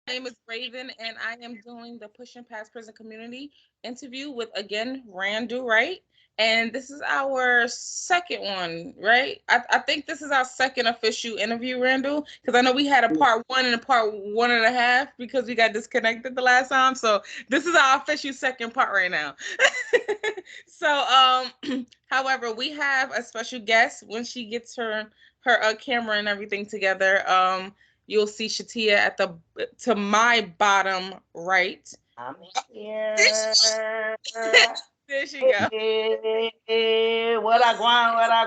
name is Raven, and I am doing the Pushing Past Prison Community interview with, again, Randall, right? And this is our second one, right? I think this is our second official interview, Randall, because I know we had a part one and a part one and a half because we got disconnected the last time. So this is our official second part right now. However, we have a special guest when she gets her camera and everything together. You'll see Shatia at the to my bottom right. I'm There here. she, there she go. Hey, what I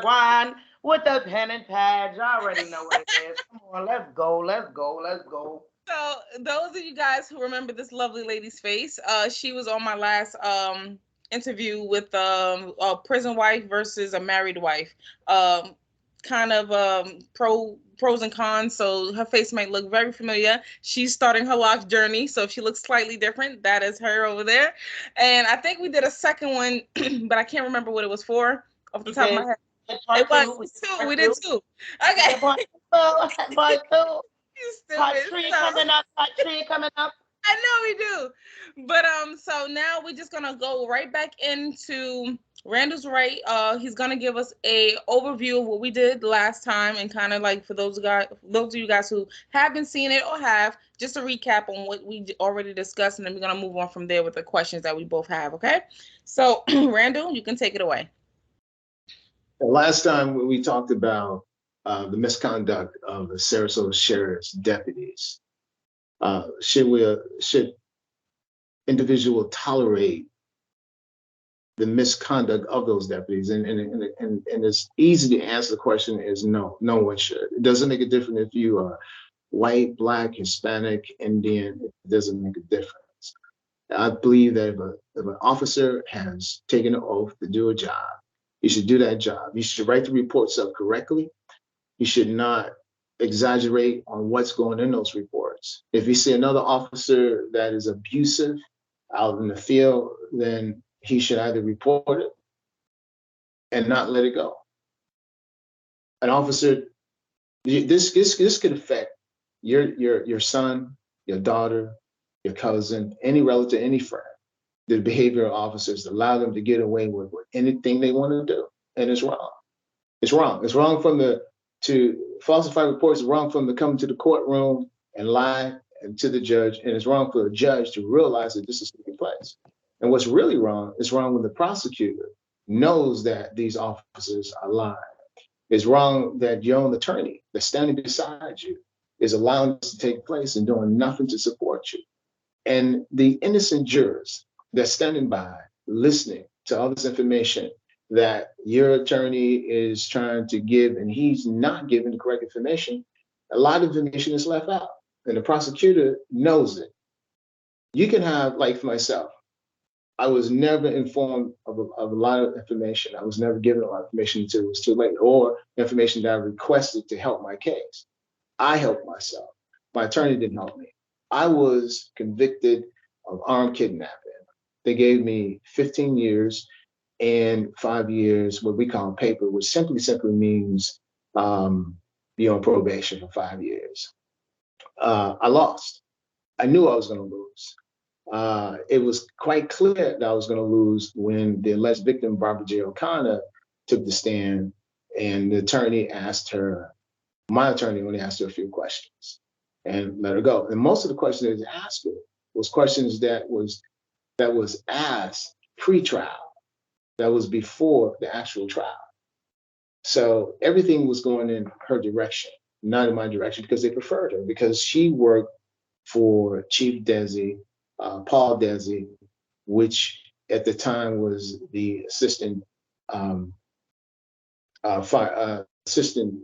want with the pen and pad. You already know what it is. Come on, let's go. So those of you guys who remember this lovely lady's face, she was on my last interview with a prison wife versus a married wife. Kind of pros and cons. So her face might look very familiar. She's starting her life journey, so if she looks slightly different, that is her over there. And I think we did a second one, but I can't remember what it was for off the We top of my did head. It part was two. We did two. We part did two. two. We Okay. did part two. Part two. You Part stupid. three So coming up. Part three coming up. I know we do. But so now we're just gonna go right back into Randall's right. He's gonna give us a overview of what we did last time and kind of like for those of you guys who haven't seen it or have, just a recap on what we already discussed, and then we're gonna move on from there with the questions that we both have, okay? So Randall, you can take it away. Last time we talked about the misconduct of the Sarasota Sheriff's deputies. Should individual tolerate the misconduct of those deputies? And it's easy to answer the question is no, no one should. It doesn't make a difference if you are white, black, Hispanic, Indian. It doesn't make a difference. I believe that if an officer has taken an oath to do a job, you should do that job. You should write the reports up correctly. You should not exaggerate on what's going in those reports. If you see another officer that is abusive out in the field, then he should either report it and not let it go. An officer, this could affect your son, your daughter, your cousin, any relative, any friend. The behavior of officers allow them to get away with anything they want to do, and it's wrong. It's wrong. It's wrong from the to falsify reports. It's wrong from the come to the courtroom and lie and to the judge, and it's wrong for the judge to realize that this is taking place. And what's really wrong is wrong when the prosecutor knows that these officers are lying. It's wrong that your own attorney that's standing beside you is allowing this to take place and doing nothing to support you. And the innocent jurors that's standing by, listening to all this information that your attorney is trying to give, and he's not giving the correct information, a lot of information is left out. And the prosecutor knows it. You can have, like for myself, I was never informed of a lot of information. I was never given a lot of information until it was too late, or information that I requested to help my case. I helped myself. My attorney didn't help me. I was convicted of armed kidnapping. They gave me 15 years and 5 years, what we call paper, which simply means be on probation for 5 years. I lost. I knew I was going to lose. It was quite clear that I was going to lose when the alleged victim, Barbara J. O'Connor, took the stand, and the attorney asked her, my attorney only asked her a few questions and let her go. And most of the questions that asked her was questions that was asked pre-trial, that was before the actual trial. So everything was going in her direction, not in my direction, because they preferred her, because she worked for Chief Desi, Paul Desi, which at the time was the um, assistant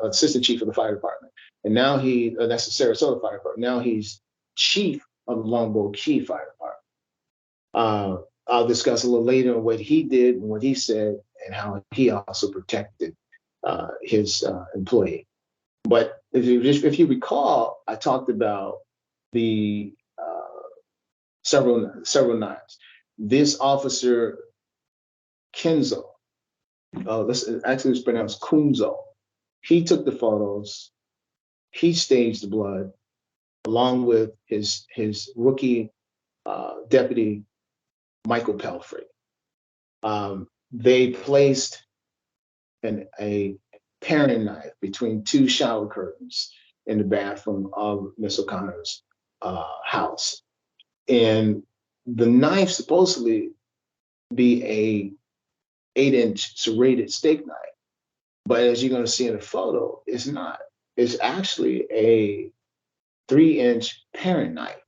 assistant chief of the fire department, and now that's the Sarasota Fire Department. Now he's chief of the Longboat Key Fire Department. I'll discuss a little later on what he did and what he said and how he also protected his employee. But if you recall, I talked about the several nights. This officer Kenzo, let's pronounce Kunzo. He took the photos. He staged the blood. along with his rookie deputy, Michael Pelfrey. They placed a paring knife between two shower curtains in the bathroom of Miss O'Connor's house. And the knife supposedly be a 8-inch serrated steak knife. But as you're going to see in the photo, it's not. It's actually a 3-inch paring knife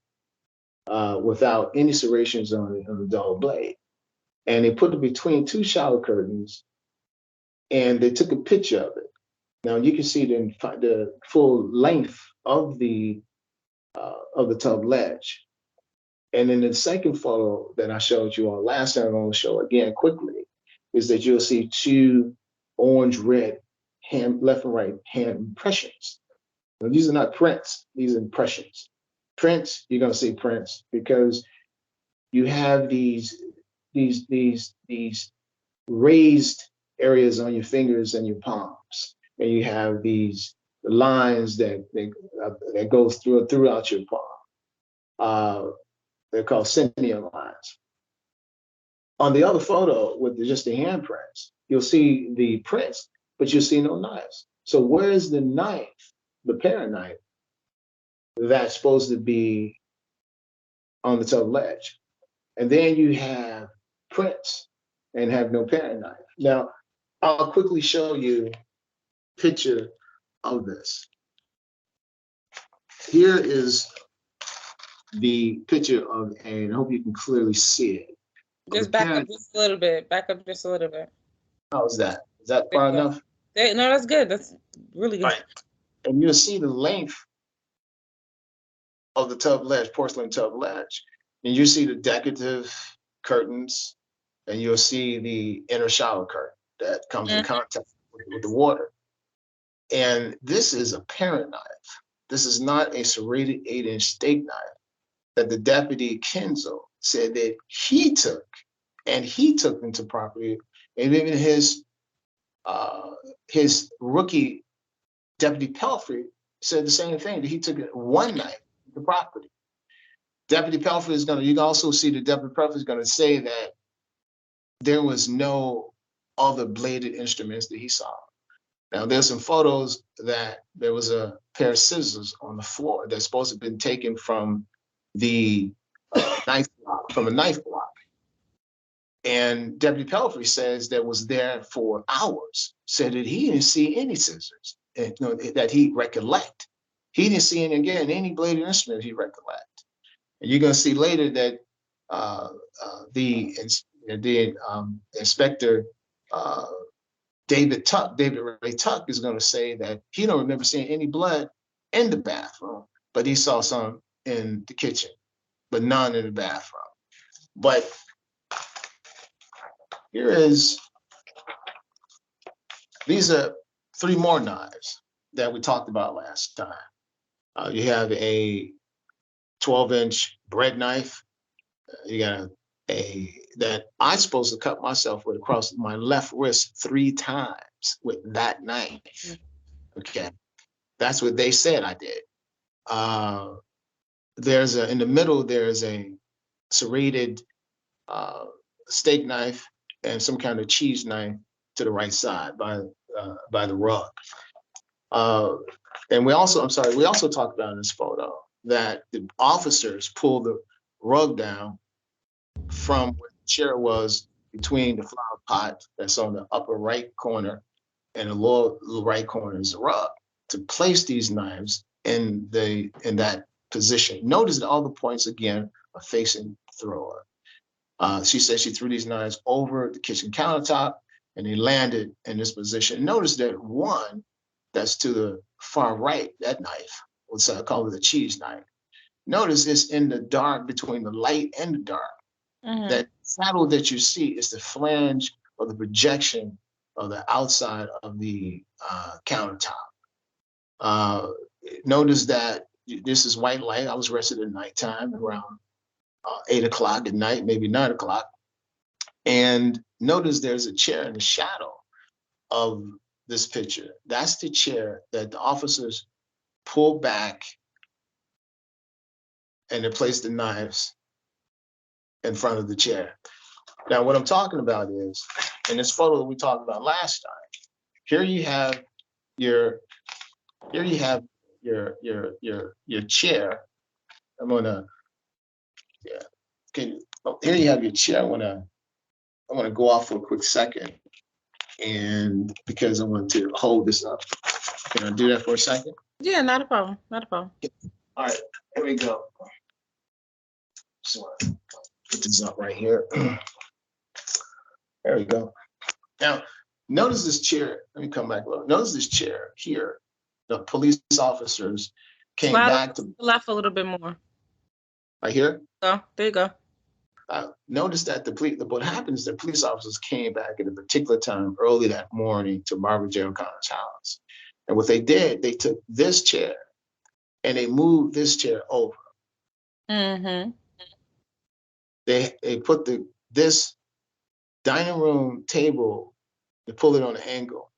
without any serrations on the dull blade. And they put it between two shower curtains and they took a picture of it. Now you can see the full length of the tub ledge. And then the second photo that I showed you on last time, I'm going to show again quickly, is that you'll see two orange-red hand, left and right hand impressions. Now, these are not prints; these are impressions. Prints, you're going to see prints because you have these raised areas on your fingers and your palms, and you have these lines that goes throughout your palm. They're called sentient lines. On the other photo with just the handprints, you'll see the prints, but you'll see no knives. So where's the knife, the paring knife, that's supposed to be on the tub ledge? And then you have prints and have no paring knife. Now, I'll quickly show you a picture of this. Here is the picture of, and I hope you can clearly see it. Just back up just a little bit. Back up just a little bit. How's that? Is that far enough? No, that's good. That's really good. Right. And you'll see the length of the tub ledge, porcelain tub ledge. And you see the decorative curtains, and you'll see the inner shower curtain that comes in contact with the water. And this is a paring knife. This is not a serrated 8-inch steak knife that the deputy Kenzo said that he took into property, and even his rookie Deputy Pelfrey said the same thing, that he took one knife to property. Deputy Pelfrey is you can also see the Deputy Pelfrey is going to say that there was no other bladed instruments that he saw. Now, there's some photos that there was a pair of scissors on the floor that's supposed to have been taken from the knife block, from a knife block. And Deputy Pelfrey says that was there for hours, said that he didn't see any scissors, and, that he recollect. He didn't see any bladed instrument he recollect. And you're going to see later that the inspector, David Ray Tuck, is going to say that he don't remember seeing any blood in the bathroom, but he saw some in the kitchen, but none in the bathroom. But these are 3 more knives that we talked about last time. You have a 12-inch bread knife. You got that I'm supposed to cut myself with across my left wrist 3 times with that knife. Okay, that's what they said I did. In the middle, there's a serrated steak knife and some kind of cheese knife to the right side by the rug. And we also talked about in this photo that the officers pulled the rug down from where the chair was between the flower pot that's on the upper right corner and the lower right corner is the rug, to place these knives in that position. Notice that all the points again are facing the thrower. She said she threw these knives over the kitchen countertop and they landed in this position. Notice that one that's to the far right, that knife, I call it a cheese knife. Notice it's in the dark, between the light and the dark. That shadow that you see is the flange or the projection of the outside of the countertop. Notice that this is white light. I was rested at nighttime around 8 o'clock at night, maybe 9 o'clock. And notice there's a chair in the shadow of this picture. That's the chair that the officers pulled back and they placed the knives in front of the chair. Now, what I'm talking about is, in this photo that we talked about last time, here you have your, here you have your chair. I'm gonna, yeah. Okay. Oh, here you have your chair. I wanna go off for a quick second, and because I want to hold this up. Can I do that for a second? Yeah, not a problem. Not a problem. All right, here we go. Just want to put this up right here. There we go. Now, notice this chair. Let me come back a little. Notice this chair here. The police officers came Slide back to to the left a little bit more. right here. Oh, there you go. Notice that what happens is the police officers came back at a particular time early that morning to Margaret J. O'Connor's house. And what they did, they took this chair and they moved this chair over. Mm-hmm. They put this dining room table, they pulled it on an angle,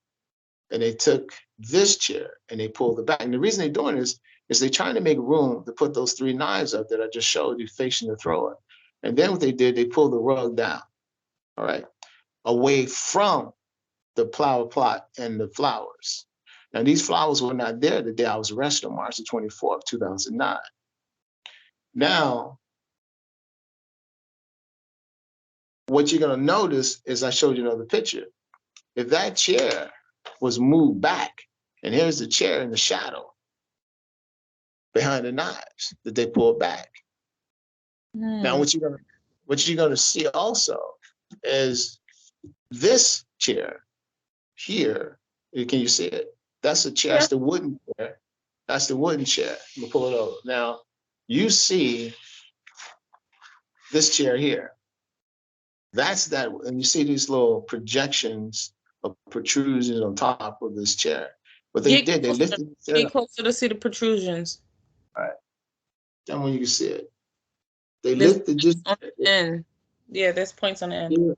and they took this chair and they pulled it back. And the reason they're doing this is they're trying to make room to put those 3 knives up that I just showed you facing the thrower. And then what they did, they pulled the rug down, all right, away from the flower plot and the flowers. Now, these flowers were not there the day I was arrested on March the 24th, 2009. Now, what you're going to notice is I showed you another picture. If that chair was moved back, and here's the chair in the shadow behind the knives that they pulled back. Now, what you're gonna see also is this chair here. Can you see it? That's the chair. Yeah. That's the wooden chair. That's the wooden chair. I'm gonna pull it over. Now, you see this chair here. That's that, and you see these little projections of protrusions on top of this chair. What they did, they lifted the chair. Get closer to see the protrusions. All right. Tell me when you can see it. They There's lifted this on the end. Yeah, there's points on the end. here,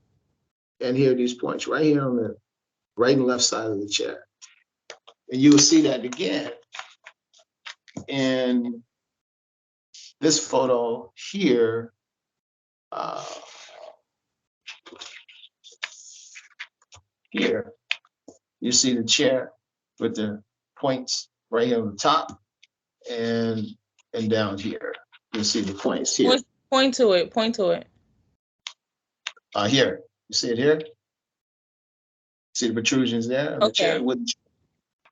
and here are these points right here on the right and left side of the chair. And you will see that again in this photo here. Here, you see the chair with the points right here on the top, and down here. You see the points here. Point to it. Point to it. Here. You see it here? See the protrusions there? The chair with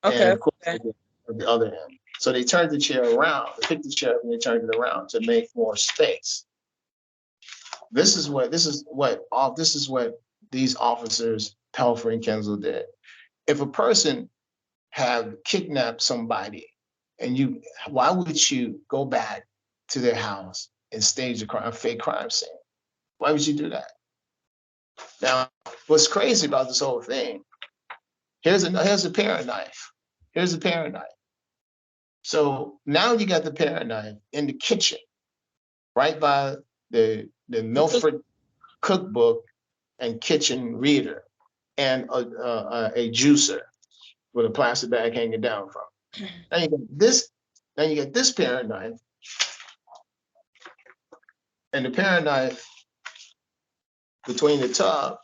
okay. And of course, at the other end. So they turned the chair around. They picked the chair up and they turned it around to make more space. This is what these officers, Pelfrey and Kenzel, did. If a person have kidnapped somebody, and why would you go back to their house and stage a fake crime scene? Why would you do that? Now, what's crazy about this whole thing? Here's a paring knife. Here's a paring knife. So now you got the paring knife in the kitchen, right by the Milford cookbook and kitchen reader, and a juicer with a plastic bag hanging down from. Now you get this paring knife, and the paring knife between the tub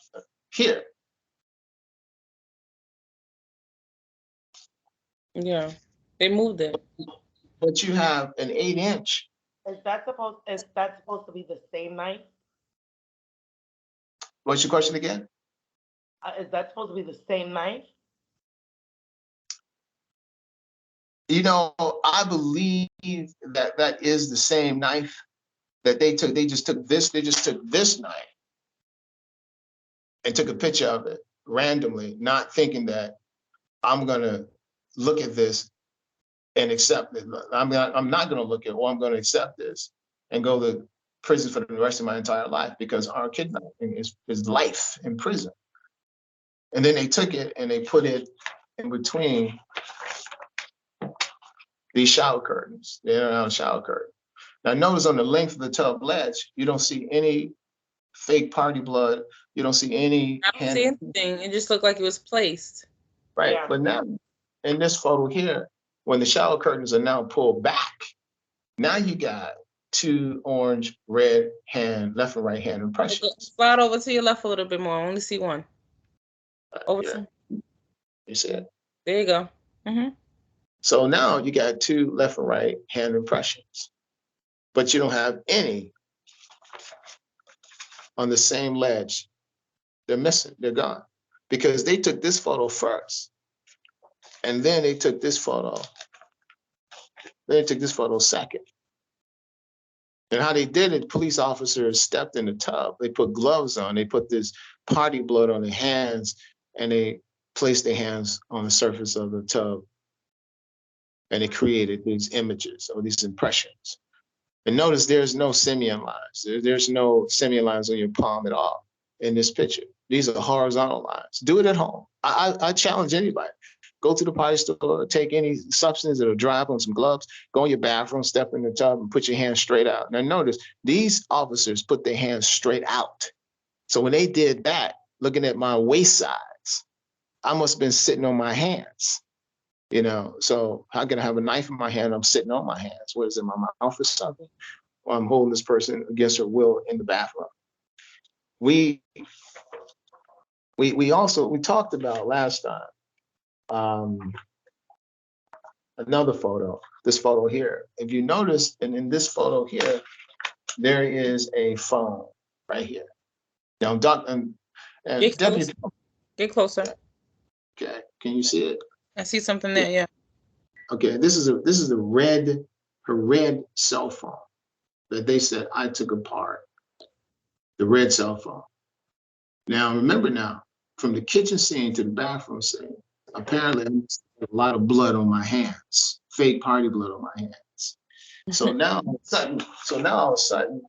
here. Yeah, they moved it. But you have an 8-inch. Is that supposed to be the same knife? What's your question again? Is that supposed to be the same knife? You know, I believe that is the same knife that they took. They just took this knife and took a picture of it randomly, not thinking that I'm gonna look at this and accept it. I'm not gonna look at it, or I'm gonna accept this and go to prison for the rest of my entire life, because our kidnapping is life in prison. And then they took it and they put it in between these shower curtains, the in-and-out shower curtain. Now notice on the length of the tub ledge, you don't see any fake party blood. You don't see any. I don't see anything. It just looked like it was placed. Right, yeah. But now in this photo here, when the shower curtains are now pulled back, now you got two orange, red hand, left and right hand impressions. Slide over to your left a little bit more. I only see one. Over Yeah, to. you see it. There you go. So now you got two left and right hand impressions, but you don't have any on the same ledge. They're missing. They're gone because they took this photo first, and then they took this photo. Then they took this photo second. And how they did it, police officers stepped in the tub. They put gloves on. They put this party blood on their hands, and they placed their hands on the surface of the tub, and they created these images or these impressions. And notice there's no simian lines. There's no simian lines on your palm at all in this picture. These are horizontal lines. Do it at home. I challenge anybody. Go to the potty store, take any substance that'll dry up on some gloves, go in your bathroom, step in the tub, and put your hands straight out. Now notice, these officers put their hands straight out. So when they did that, looking at my waist size, I must have been sitting on my hands. You know, so how can I have a knife in my hand? I'm sitting on my hands. What is it, my mouth or something? Or I'm holding this person against her will in the bathroom. We talked about last time another photo, this photo here. If you notice, and in this photo here, there is a phone right here. Now, Get Deputy, closer. Get closer. okay, can you see it? I see something there. Yeah. Okay, this is her red cell phone that they said I took apart. The red cell phone. Now, remember now, from the kitchen scene to the bathroom scene, apparently a lot of blood on my hands, fake party blood on my hands. So now all of a sudden,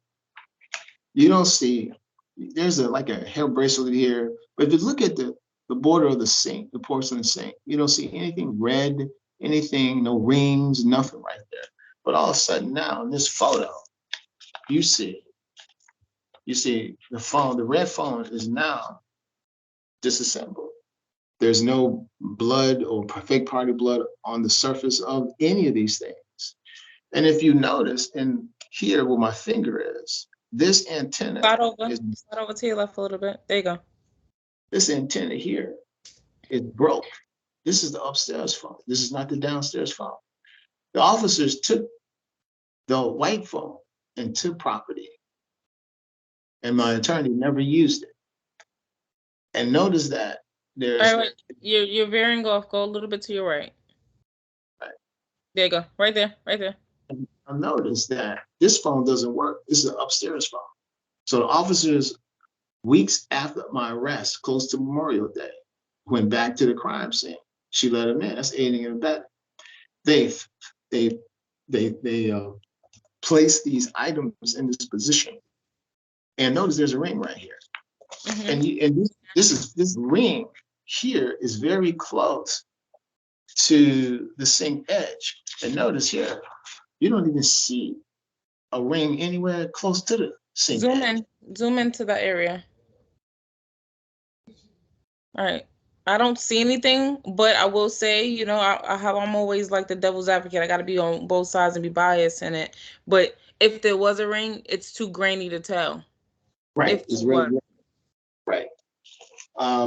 you don't see, there's like a hair bracelet here, but if you look at the border of the sink, the porcelain sink, you don't see anything red, anything, no rings, nothing right there. But all of a sudden now in this photo, you see the phone, the red phone is now disassembled. There's no blood or fake party blood on the surface of any of these things. And if you notice, in here where my finger is, this antenna Slide over to your left a little bit. There you go. this antenna here is broke. This is the upstairs phone. This is not the downstairs phone. The officers took the white phone into property, and my attorney never used it. And notice that there's All right, you're veering off. Go a little bit to your right. right. There you go. Right there. Right there. I noticed that this phone doesn't work. This is an upstairs phone. So the officers, weeks after my arrest, close to Memorial Day, went back to the crime scene. She let him in. That's aiding and abetting. They place these items in this position, and notice there's a ring right here. And this ring here is very close to the sink edge. And notice here, you don't even see a ring anywhere close to the sink edge. Zoom into that area. All right. I don't see anything, but I will say, you know, I'm always like the devil's advocate. I got to be on both sides and be biased in it. But if there was a ring, it's too grainy to tell. Right. It's really right. I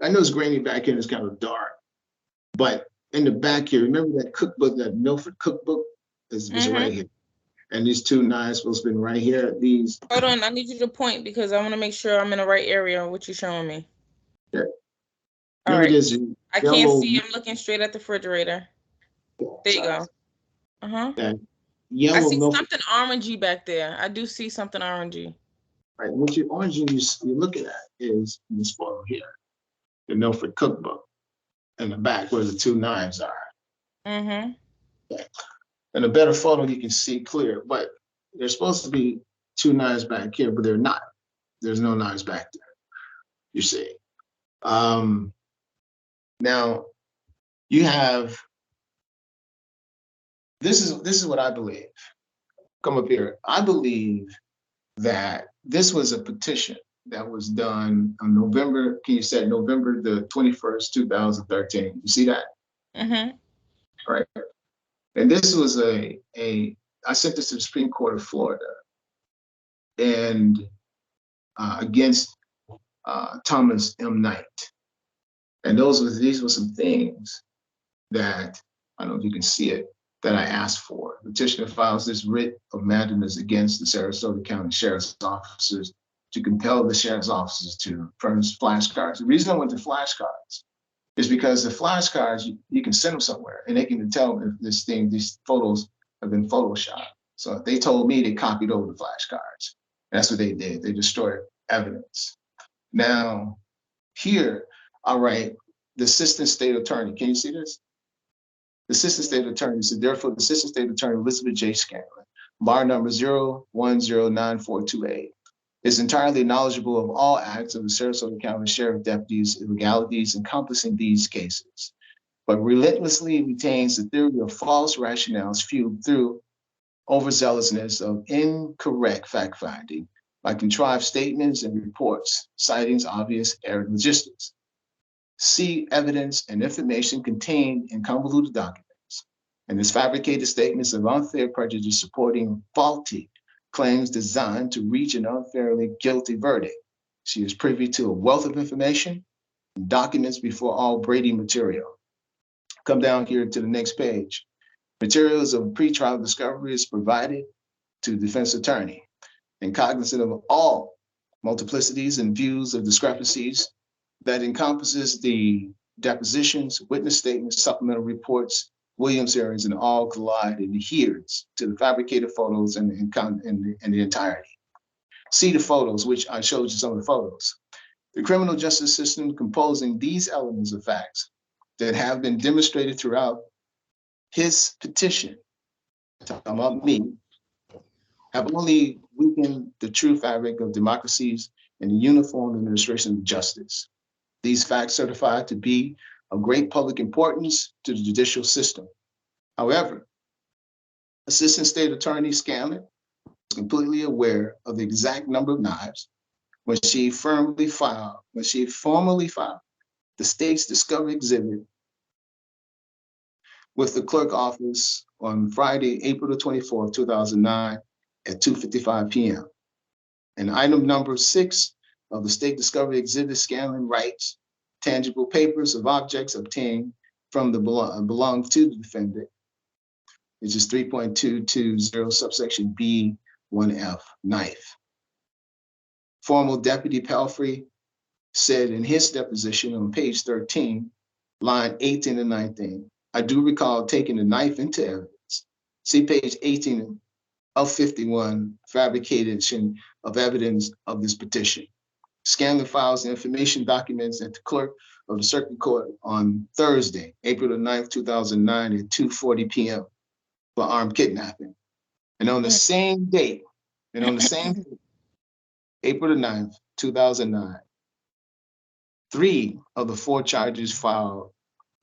know it's grainy back here, it's kind of dark, but in the back here, remember that cookbook, that Milford cookbook is right here. And these two knives supposed to be right here. These. Hold on, I need you to point because I want to make sure I'm in the right area. What you're showing me. Yeah. All right. I can't see. I'm looking straight at the refrigerator. There you go. Yellow. I see something orangey back there. I do see something orangey. Right. What you're looking at is this photo here, the Milford cookbook, in the back where the two knives are. Yeah. In a better photo, you can see clear, but there's supposed to be two knives back here, but they're not. There's no knives back there. You see. Now you have. This is what I believe. Come up here. I believe that this was a petition that was done on November. Can you say November the 21st, 2013? You see that? Right. And this was I sent this to the Supreme Court of Florida, and against Thomas M. Knight. And these were some things that, I don't know if you can see it, that I asked for. The petitioner files this writ of mandamus against the Sarasota County Sheriff's officers to compel the sheriff's officers to furnish flashcards. The reason I went to flashcards is because the flashcards, you can send them somewhere and they can tell if these photos have been photoshopped. So they told me they copied over the flashcards. That's what they did. They destroyed evidence. Now, here, all right, the assistant state attorney, can you see this? The assistant state attorney said, therefore, the assistant state attorney, Elizabeth J. Scanlon, bar number 0109428, is entirely knowledgeable of all acts of the Sarasota County Sheriff Deputies' illegalities encompassing these cases, but relentlessly retains the theory of false rationales fueled through overzealousness of incorrect fact-finding by contrived statements and reports, citing obvious error logistics. See evidence and information contained in convoluted documents, and its fabricated statements of unfair prejudice supporting faulty claims designed to reach an unfairly guilty verdict. She is privy to a wealth of information and documents before all Brady material. Come down here to the next page. Materials of pretrial discovery is provided to the defense attorney, and cognizant of all multiplicities and views of discrepancies that encompasses the depositions, witness statements, supplemental reports, Williams hearings, and all collide and adheres to the fabricated photos and the entirety. See the photos, which I showed you some of the photos. The criminal justice system composing these elements of facts that have been demonstrated throughout his petition, talking about me, have only weakened the true fabric of democracies and the uniform administration of justice. These facts certify to be of great public importance to the judicial system. However, Assistant State Attorney Scanlon was completely aware of the exact number of knives when she formally filed the state's discovery exhibit with the clerk office on Friday, April the 24th, 2009 at 2:55 p.m. And item number 6 of the state discovery exhibit, Scanlon writes, tangible papers of objects obtained from the belong to the defendant, which is 3.220 subsection B 1F, knife. Formal Deputy Pelfrey said in his deposition on page 13, line 18 and 19, I do recall taking the knife into evidence. See page 18 of 51, fabrication of evidence of this petition. Scanlon files the information documents at the clerk of the circuit court on Thursday, April the 9th, 2009 at 2:40 p.m. for armed kidnapping. And on the same date, April the 9th, 2009, 3 of the 4 charges filed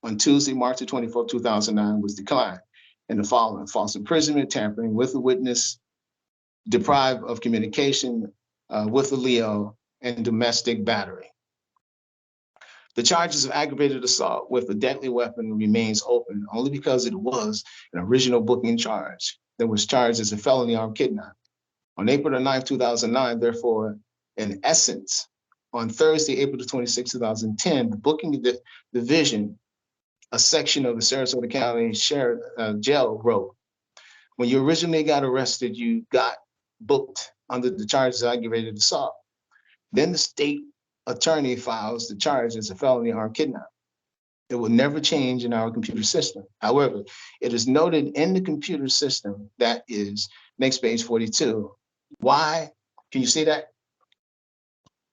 on Tuesday, March the 24th, 2009 was declined. And the following: false imprisonment, tampering with a witness, deprive of communication with a Leo, and domestic battery. The charges of aggravated assault with a deadly weapon remains open only because it was an original booking charge that was charged as a felony armed kidnapping. On April the 9th, 2009, therefore, in essence, on Thursday, April the 26th, 2010, the booking division, a section of the Sarasota County Sheriff Jail wrote, when you originally got arrested, you got booked under the charges of aggravated assault. Then the state attorney files the charge as a felony armed kidnapping. It will never change in our computer system. However, it is noted in the computer system, that is next page 42, why, can you see that?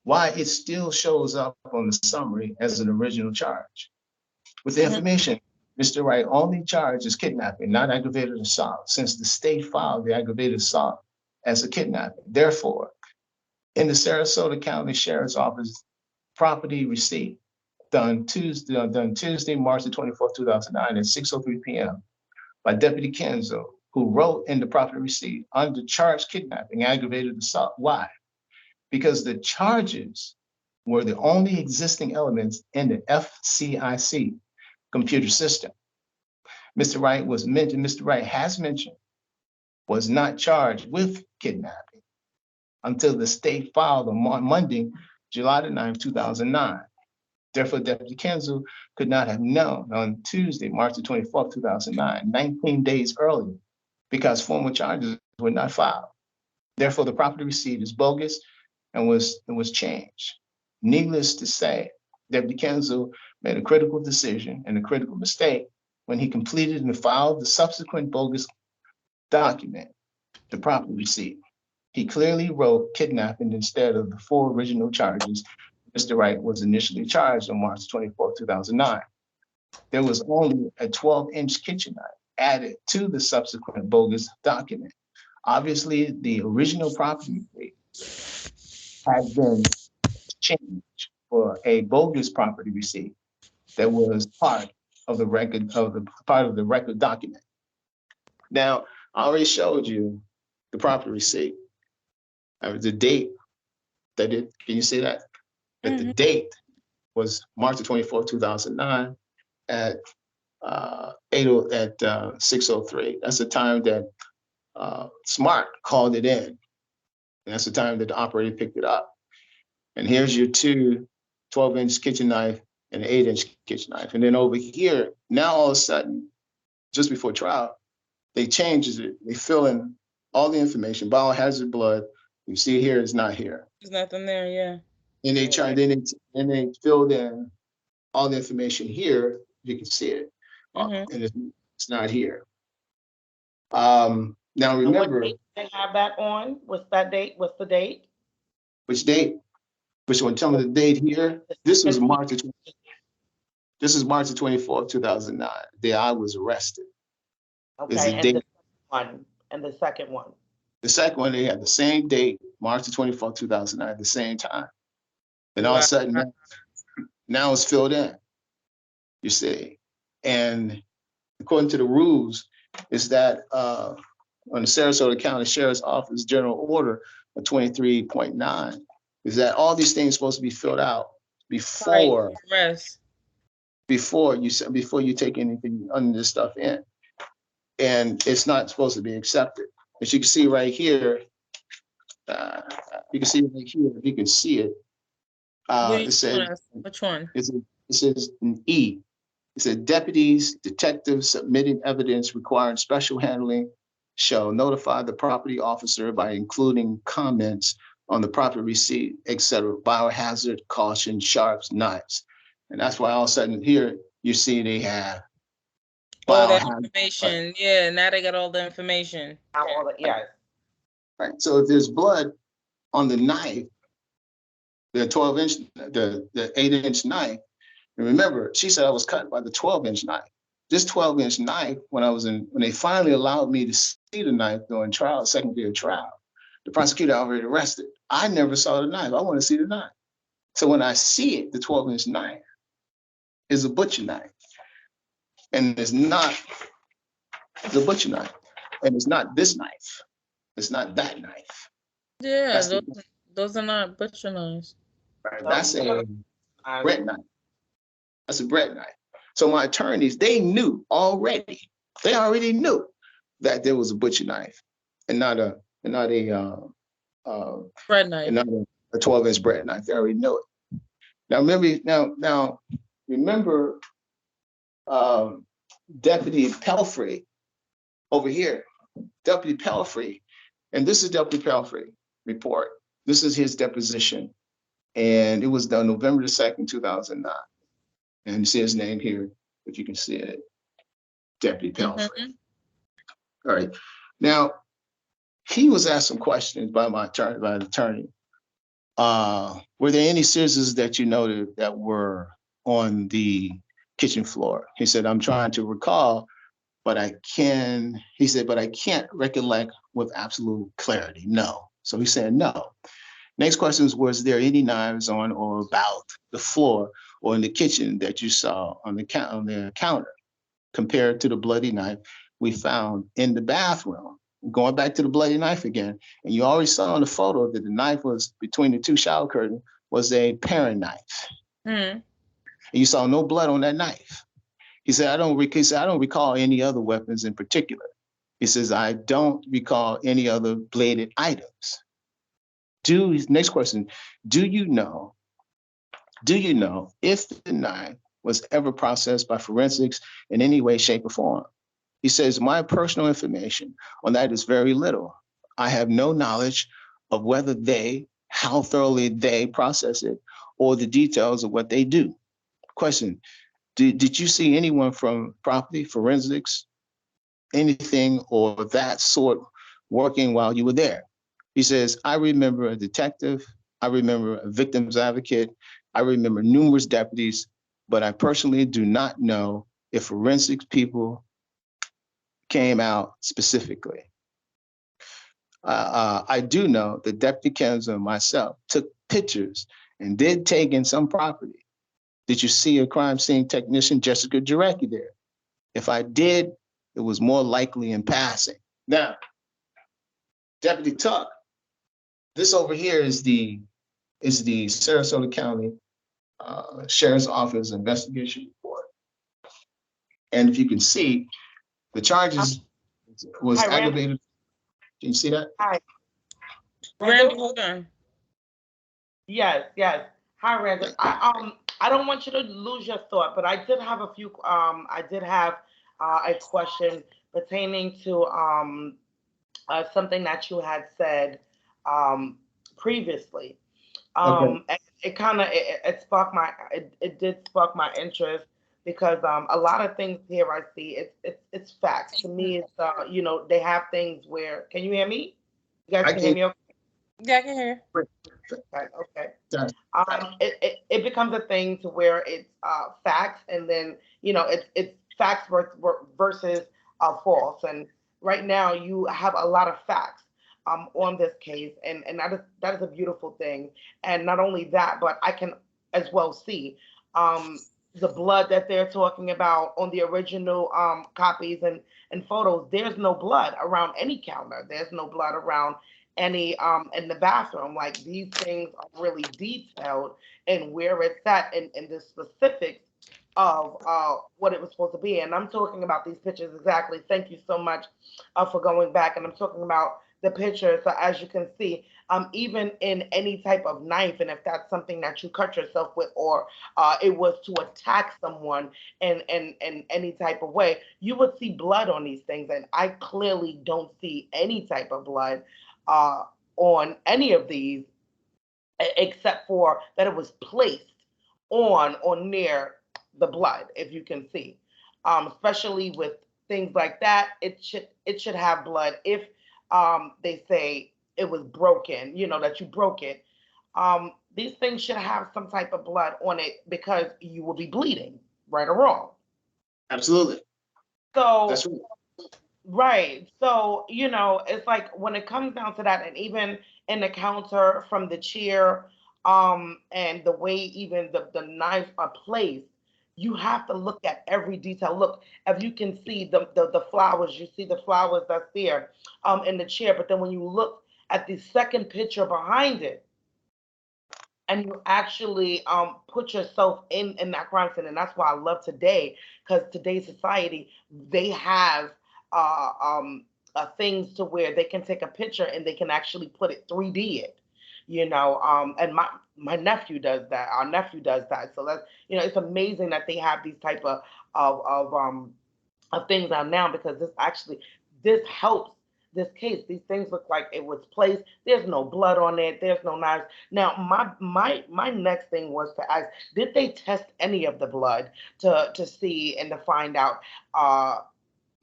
Why it still shows up on the summary as an original charge. With the information, Mr. Wright only charged as kidnapping, not aggravated assault, since the state filed the aggravated assault as a kidnapping. Therefore, in the Sarasota County Sheriff's Office property receipt done Tuesday, March the 24th, 2009 at 6:03 p.m. by Deputy Kenzo, who wrote in the property receipt under charge kidnapping, aggravated assault. Why? Because the charges were the only existing elements in the FCIC computer system. Mr. Wright was mentioned, Mr. Wright has mentioned, was not charged with kidnapping until the state filed on Monday, July the 9th, 2009. Therefore, Deputy Kenzel could not have known on Tuesday, March the 24th, 2009, 19 days earlier, because formal charges were not filed. Therefore, the property received is bogus and was changed. Needless to say, Deputy Kenzel made a critical decision and a critical mistake when he completed and filed the subsequent bogus document, the property receipt. He clearly wrote kidnapping instead of the four original charges Mr. Wright was initially charged on March 24, 2009. There was only a 12-inch kitchen knife added to the subsequent bogus document. Obviously, the original property had been changed for a bogus property receipt that was part of the record document. Now, I already showed you the property receipt. The date that it, can you see that? That the date was March the 24th, 2009 at 6:03. That's the time that Smart called it in. And that's the time that the operator picked it up. And here's your two 12-inch kitchen knife and an 8-inch kitchen knife. And then over here, now all of a sudden, just before trial, they changes it. They fill in all the information, biohazard blood. You see here, it's not here. There's nothing there, yeah. And they they filled in all the information here. You can see it, and it's not here. Now remember, what date they have that on? What's that date? What's the date? which date? Which one? Tell me the date here. This was March. This is March the 24th, 2009. The day I was arrested. Okay, and the one and the second one. The second one, they had the same date, March the 24th, 2009, at the same time. And all of a sudden, now it's filled in, you see. And according to the rules, is that on the Sarasota County Sheriff's Office General Order of 23.9, is that all these things are supposed to be filled out before you take anything under this stuff in. And it's not supposed to be accepted. As you can see right here, you can see right here, if you can see it, it says, which one? It says an E. It said deputies, detectives submitting evidence requiring special handling shall notify the property officer by including comments on the property receipt, etc. Biohazard, caution, sharps, knives. And that's why all of a sudden here you see they have all that information. Yeah, now they got all the information. Yeah. Right. So if there's blood on the knife, the 12-inch, the 8-inch knife, and remember, she said I was cut by the 12-inch knife. This 12-inch knife, when they finally allowed me to see the knife during trial, second day of trial, the prosecutor already arrested. I never saw the knife. I want to see the knife. So when I see it, the 12-inch knife is a butcher knife. And it's not the butcher knife. And it's not this knife. It's not that knife. Yeah, those are not butcher knives. Right. That's a bread knife. That's a bread knife. So my attorneys, they knew already. They already knew that there was a butcher knife and not a bread knife. And not a 12-inch bread knife. They already knew it. Now remember Deputy Pelfrey over here. Deputy Pelfrey, and this is Deputy Pelfrey report. This is his deposition, and it was done November the 2nd, 2009. And you see his name here, if you can see it, Deputy Pelfrey. All right. Now, he was asked some questions by the attorney. Were there any scissors that you noted that were on the kitchen floor? He said, I'm trying to recall, but I can't recollect with absolute clarity. No. So he said no. Next question was there any knives on or about the floor or in the kitchen that you saw on the counter compared to the bloody knife we found in the bathroom? Going back to the bloody knife again, and you already saw in the photo that the knife was between the two shower curtains was a paring knife. And you saw no blood on that knife. He said, he said, I don't recall any other weapons in particular. He says, I don't recall any other bladed items. Next question, do you know if the knife was ever processed by forensics in any way, shape, or form? He says, my personal information on that is very little. I have no knowledge of how thoroughly they process it, or the details of what they do. Question, did you see anyone from property, forensics, anything or that sort working while you were there? He says, I remember a detective, I remember a victim's advocate, I remember numerous deputies, but I personally do not know if forensics people came out specifically. I do know that Deputy Kenzo and myself took pictures and did take in some property. Did you see a crime scene technician, Jessica Jarecki, there? If I did, it was more likely in passing. Now, Deputy Tuck, this over here is the Sarasota County Sheriff's Office investigation report. And if you can see, the charges was Hi, Randall. aggravated. Can you see that? Hi, Randall, Randall. hold on. Yes, yes. Hi, Randall. I don't want you to lose your thought, but I did have a question pertaining to something that you had said um previously. Okay. It kind of it sparked it did spark my interest because a lot of things here I see it's facts. To me, it's they have things where, can you hear me? You guys I can hear can. me okay? Yeah, I can hear. Okay. It becomes a thing to where it's facts, and then it's facts versus false. And right now you have a lot of facts on this case, and that is a beautiful thing. And not only that, but I can as well see the blood that they're talking about on the original copies and photos. There's no blood around any counter. There's no blood around any in the bathroom. Like, these things are really detailed and where it's at and the specifics of what it was supposed to be. And I'm talking about these pictures exactly. Thank you so much for going back. And I'm talking about the picture. So as you can see, even in any type of knife, and if that's something that you cut yourself with, or it was to attack someone in any type of way, you would see blood on these things. And I clearly don't see any type of blood uh, on any of these, except for that it was placed on or near the blood, if you can see. Especially with things like that, it should have blood. If they say it was broken, that you broke it, these things should have some type of blood on it because you will be bleeding, right or wrong. Absolutely. That's So right. right. So, it's like when it comes down to that, and even in the counter from the chair, and the way even the knives are placed, you have to look at every detail. Look, if you can see the flowers, you see the flowers that's there in the chair, but then when you look at the second picture behind it, and you actually put yourself in that crime scene. And that's why I love today, because today's society, they have things to where they can take a picture and they can actually put it 3D it, and my nephew does that. Our nephew does that. So that's, it's amazing that they have these type of of um of things out now, because this helps this case. These things look like it was placed. There's no blood on it. There's no knives. Now, my next thing was to ask: did they test any of the blood to see and to find out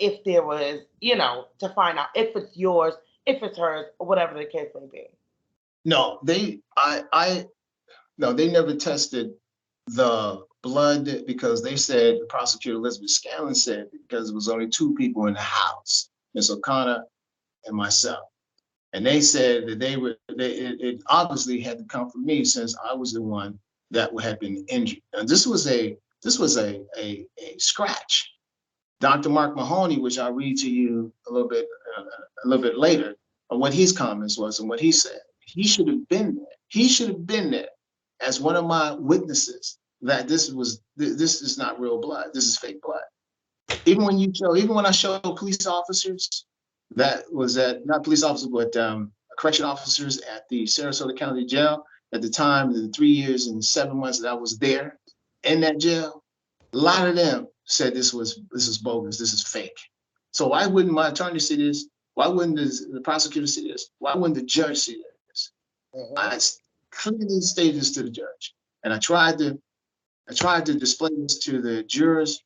if there was, to find out if it's yours, if it's hers, or whatever the case may be? No, no, they never tested the blood because they said, the prosecutor Elizabeth Scanlon said, because it was only two people in the house, Miss O'Connor and myself. And they said that it obviously had to come from me, since I was the one that had been injured. And this was a scratch. Dr. Mark Mahoney, which I'll read to you a little bit later, of what his comments was and what he said. He should have been there. He should have been there as one of my witnesses that this is not real blood. This is fake blood. even when I show police officers that was at not police officers but correction officers at the Sarasota County Jail at the time, the 3 years and 7 months that I was there in that jail, a lot of them said this is bogus, this is fake. So why wouldn't my attorney see this? Why wouldn't the prosecutor see this? Why wouldn't the judge see this? I clearly stated this to the judge, and I tried to display this to the jurors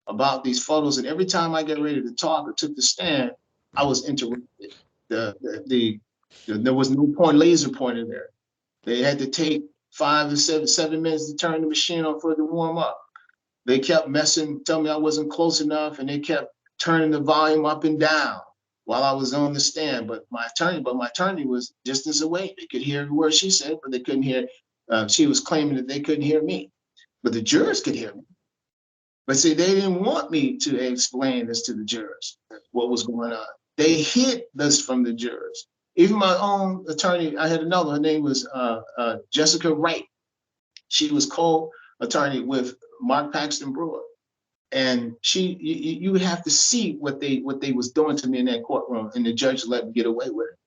about these photos, and every time I get ready to talk or took the stand, I was interrupted. There was no laser pointer there. They had to take 5 to 7 minutes to turn the machine on for it to warm up. They kept telling me I wasn't close enough, and they kept turning the volume up and down while I was on the stand. But my attorney was distance away. They could hear every word she said, but they couldn't hear. She was claiming that they couldn't hear me, but the jurors could hear me. But see, they didn't want me to explain this to the jurors, what was going on. They hid this from the jurors. Even my own attorney, I had another, her name was Jessica Wright. She was co-attorney with Mark Paxton Brewer. And you would have to see what they was doing to me in that courtroom, and the judge let me get away with it.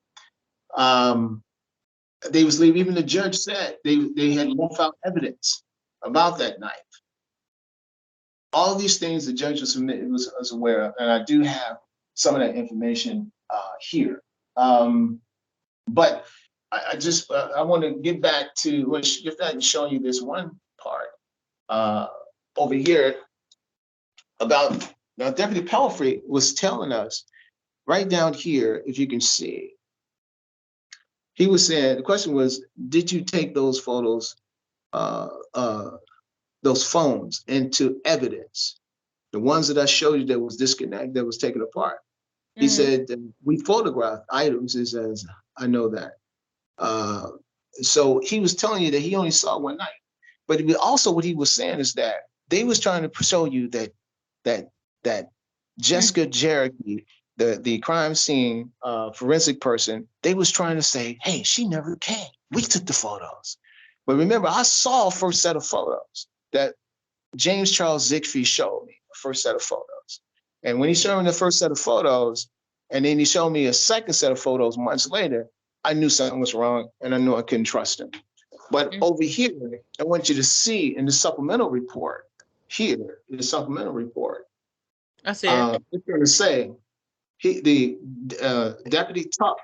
They was leaving, even the judge said they had left out evidence about that night. All of these things the judge was aware of, and I do have some of that information here. But I want to get back to showing you this one part over here about now. Deputy Pelfrey was telling us right down here, if you can see, he was saying the question was, did you take those photos, those phones into evidence? The ones that I showed you that was disconnected, that was taken apart. He said, we photographed items, he says, I know that. So he was telling you that he only saw one night. But also what he was saying is that they was trying to show you that Jessica Cherokee, the crime scene forensic person, they was trying to say, hey, she never came. We took the photos. But remember, I saw a first set of photos that James Charles Ziegfeld showed me, the first set of photos. And when he showed me the first set of photos, and then he showed me a second set of photos months later, I knew something was wrong, and I knew I couldn't trust him. But over here, I want you to see in the supplemental report, here, in the supplemental report, I see it. it's going to say, Deputy Tuck,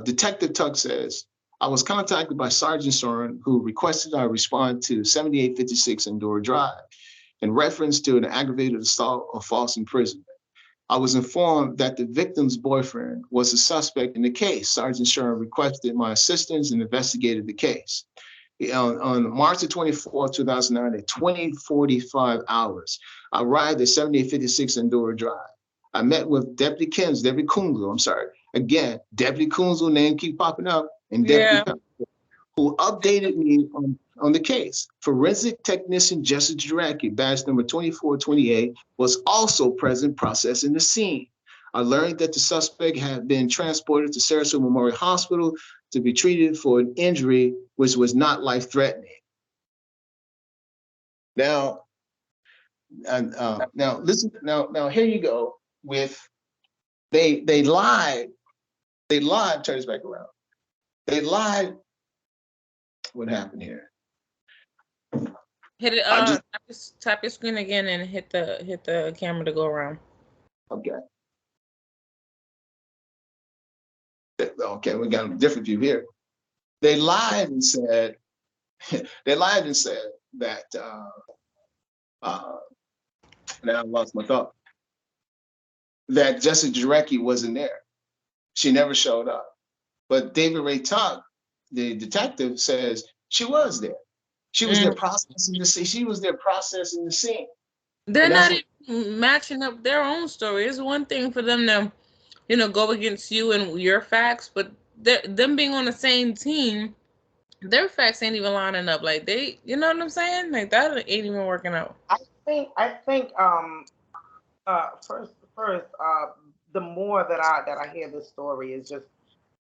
Detective Tuck says, I was contacted by Sergeant Soren, who requested I respond to 7856 Endora Drive in reference to an aggravated assault or false imprisonment. I was informed that the victim's boyfriend was a suspect in the case. Sergeant Soren requested my assistance and investigated the case. On March the 24th, 2009, at 20:45 hours, I arrived at 7856 Endora Drive. I met with Deputy Kunzel, I'm sorry. Again, Deputy Kunzel name keep popping up, and Deputy who updated me on the case. Forensic technician Jessica Jiraki, badge number 2428, was also present processing the scene. I learned that the suspect had been transported to Sarasota Memorial Hospital to be treated for an injury which was not life-threatening. Now, listen. Now here you go with they lied. They lied. Turn this back around. They lied. What happened here? Hit it. Tap your screen again and hit the camera to go around. Okay. Okay, we got a different view here. They lied and said that. Now I lost my thought. That Jessica Jarecki wasn't there. She never showed up. But David Ray Tuck, the detective, says she was there. She was there processing the scene. She was there processing the scene. They're not even matching up their own story. It's one thing for them to, go against you and your facts, but them being on the same team, their facts ain't even lining up. Like you know what I'm saying? Like that ain't even working out. I think first the more that I hear this story is just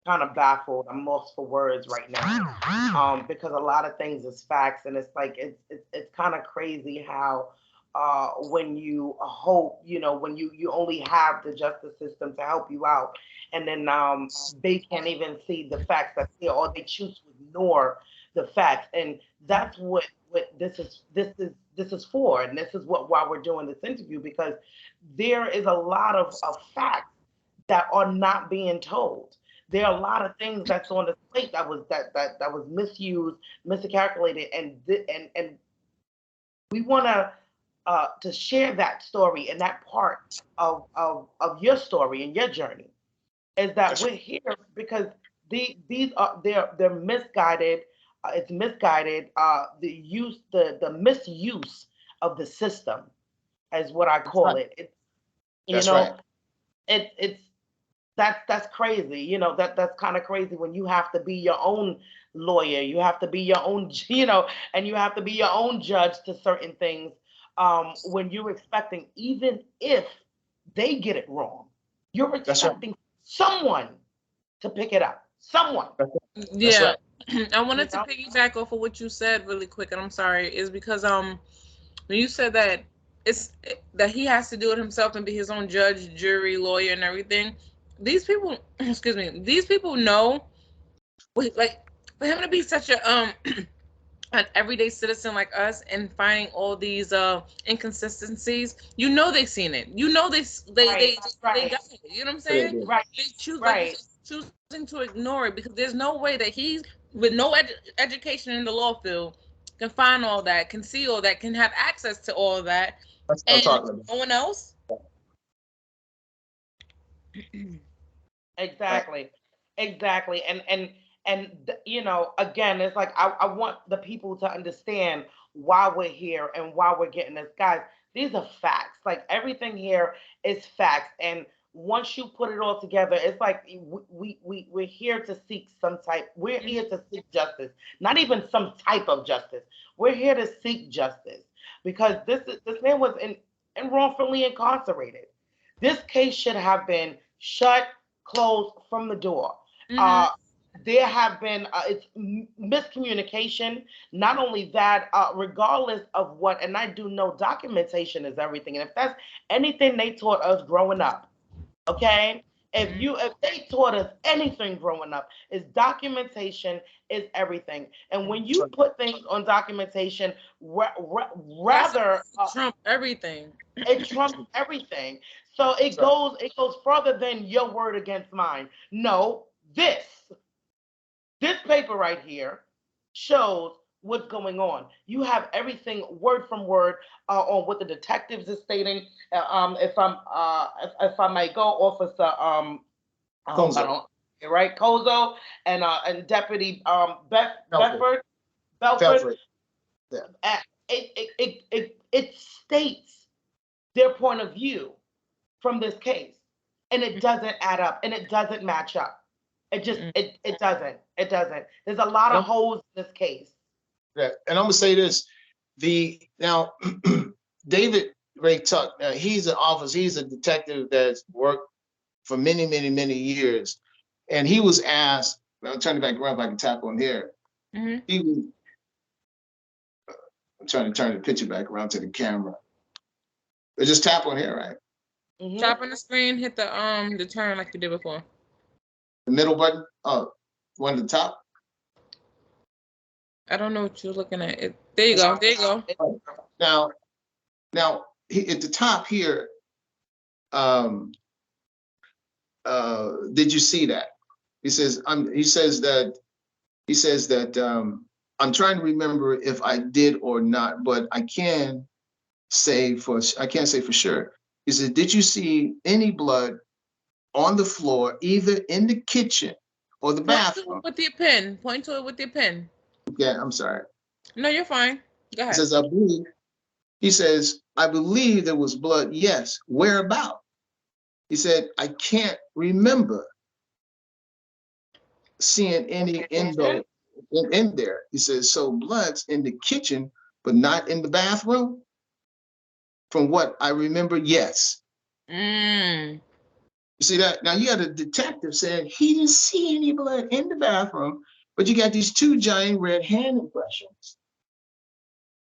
kind of baffled. I'm lost for words right now. Because a lot of things is facts, and it's like it's kind of crazy how when you hope, when you only have the justice system to help you out, and then they can't even see the facts that's here, or they choose to ignore the facts, and that's what this is for, and this is why we're doing this interview, because there is a lot of facts that are not being told. There are a lot of things that's on the plate that was misused, miscalculated, and we want to share that story and that part of your story and your journey, is that That's we're here because these are they're misguided. It's misguided. The misuse of the system is what I call right. it. You That's right. know, it's that's crazy. That's kind of crazy when you have to be your own lawyer, you have to be your own, and you have to be your own judge to certain things. When you're expecting, even if they get it wrong, you're That's right. expecting someone to pick it up. Someone, That's Yeah. right. I you wanted to know. piggyback off of what you said really quick, and I'm sorry, is because when you said that it's that he has to do it himself and be his own judge, jury, lawyer, and everything. These people, excuse me, these people know, like, for him to be such a an everyday citizen like us and finding all these inconsistencies. They've seen it. Right, They right, got it. You know what I'm They saying? do. right, They choose, like you right. said, choosing to ignore it because there's no way that he's with no education in the law field can find all that, can see all that, can have access to all that, That's what I'm and talking about. no one else. Right. Exactly. Exactly. Again, it's like I want the people to understand why we're here and why we're getting this. Guys, these are facts. Like everything here is facts. And once you put it all together, it's like we're here to seek we're here to seek justice. Not even some type of justice. We're here to seek justice because this man was in wrongfully incarcerated. This case should have been shut, closed from the door. Mm-hmm. Uh, there have been it's miscommunication. Not only that, regardless of what, and I do know documentation is everything. And if that's anything they taught us growing up, okay, if they taught us anything growing up, is documentation is everything. And when That's you right. put things on documentation, rather Documents trump everything. it trumps everything. So That's right. it goes further than your word against mine. No, this paper right here shows what's going on. You have everything word from word on what the detectives is stating. If I might go, Officer I hope I Conzo. don't right Kozo and Deputy Felford. Belford. Felford. Yeah. It states their point of view from this case, and it doesn't add up and it doesn't match up. It doesn't. There's a lot And of I'm, holes in this case. yeah. And I'm gonna say this: the now David Ray Tuck. He's an officer. He's a detective that's worked for many, many, many years, and he was asked. I'm turning back around if I can tap on here. Mm-hmm. He was. I'm trying to turn the picture back around to the camera. But just tap on here, right? Hmm. Tap on the screen, hit the turn like you did before. The middle button. Oh, one at the top. I don't know what you're looking at. There you go. There you go. Now, now at the top here, um, did you see that? He says, he says that I'm trying to remember if I did or not, but I can't say for sure. He said, did you see any blood on the floor, either in the kitchen or the Point to it bathroom? with your pen. Point to it with your pen. Yeah, I'm sorry. No, you're fine. Go He ahead. says, he says, I believe there was blood. Yes. Where about? He said, I can't remember seeing any endo in there. He says, so blood's in the kitchen, but not in the bathroom? From what I remember, yes. Mm. You see that? Now you got a detective saying he didn't see any blood in the bathroom, but you got these two giant red hand impressions.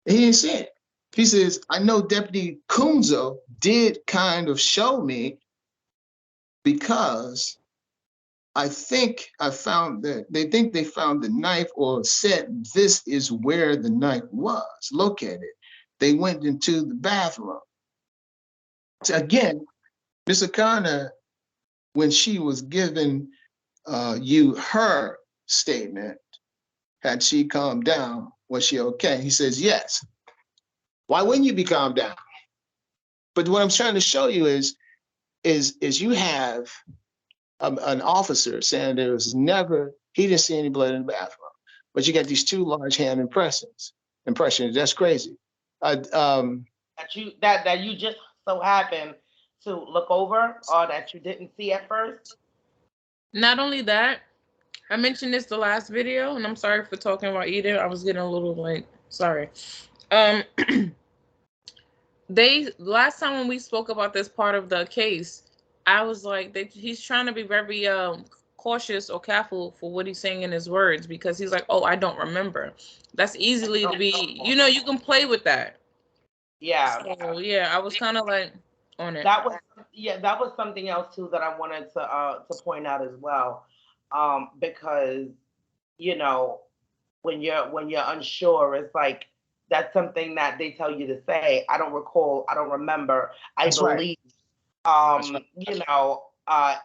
He didn't see it. He says, I know Deputy Kunzo did kind of show me because I think I found that they think they found the knife or said this is where the knife was located. They went into the bathroom. So again, Miss Akana, when she was giving you her statement, had she calmed down? Was she okay? He says, yes. Why wouldn't you be calmed down? But what I'm trying to show you is you have an officer saying there was never, he didn't see any blood in the bathroom, but you got these two large hand impressions. That's crazy. Um, that you just so happen to look over, or that you didn't see at first. Not only that, I mentioned this the last video, and I'm sorry for talking about Eden. I was getting a little like sorry. Um, they last time when we spoke about this part of the case, I was like, he's trying to be very cautious or careful for what he's saying in his words because he's like, oh, I don't remember. That's easily to be, you can play with that. Yeah. So yeah, I was kind of like on it. That was that was something else too that I wanted to point out as well, because you know when you're unsure, it's like that's something that they tell you to say. I don't recall. I don't remember. I that's right. believe. That's right.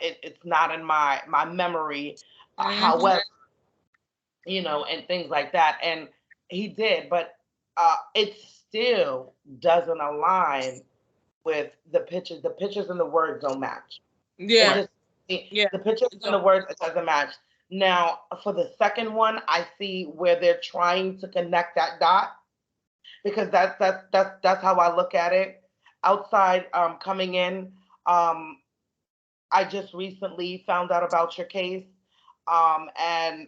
It's not in my memory. Hmm. However, and things like that. And he did, but it still doesn't align with the pictures. The pictures and the words don't match. It Yeah, just yeah. the pictures and the words, it doesn't match. Now, for the second one, I see where they're trying to connect that dot, because that's how I look at it. Outside, coming in, um, I just recently found out about your case, and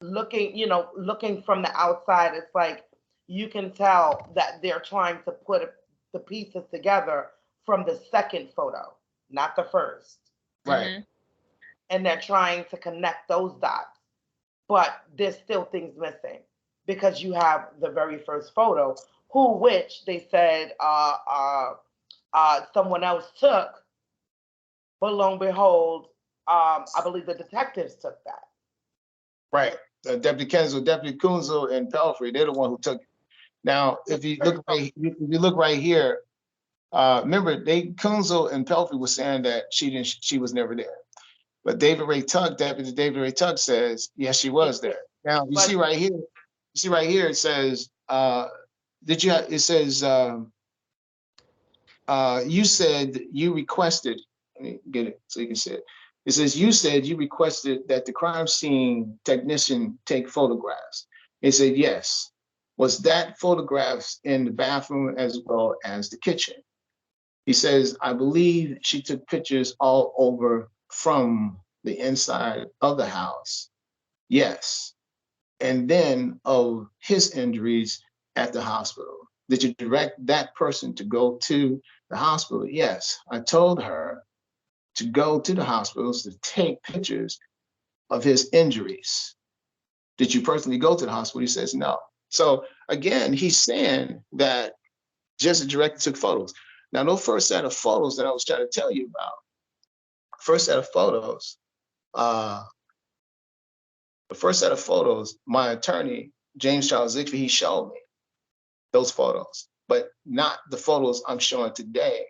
looking from the outside, it's like you can tell that they're trying to put the pieces together from the second photo, not the first. Right. Hmm. And they're trying to connect those dots, but there's still things missing because you have the very first photo, which they said someone else took, but lo and behold, I believe the detectives took that. Right. Deputy Kenzo, Deputy Kunzo, and Pelfrey, they're the one who took it. Now, if you look right here, remember they Kunzo and Pelfrey was saying that she was never there. But Deputy David Ray Tug says, yes, she was there. Now you But see right here, it says, it says, you said you requested, let me get it so you can see it. It says, you said you requested that the crime scene technician take photographs. He said, yes. Was that photographs in the bathroom as well as the kitchen? He says, I believe she took pictures all over from the inside of the house. Yes. And then of his injuries at the hospital. Did you direct that person to go to the hospital? Yes. I told her to go to the hospitals to take pictures of his injuries. Did you personally go to the hospital? He says no. So again, he's saying that just the director took photos. Now, no first set of photos that I was trying to tell you about, first set of photos, uh, the first set of photos, my attorney, James Charles Ziegfeld, he showed me those photos, but not the photos I'm showing today.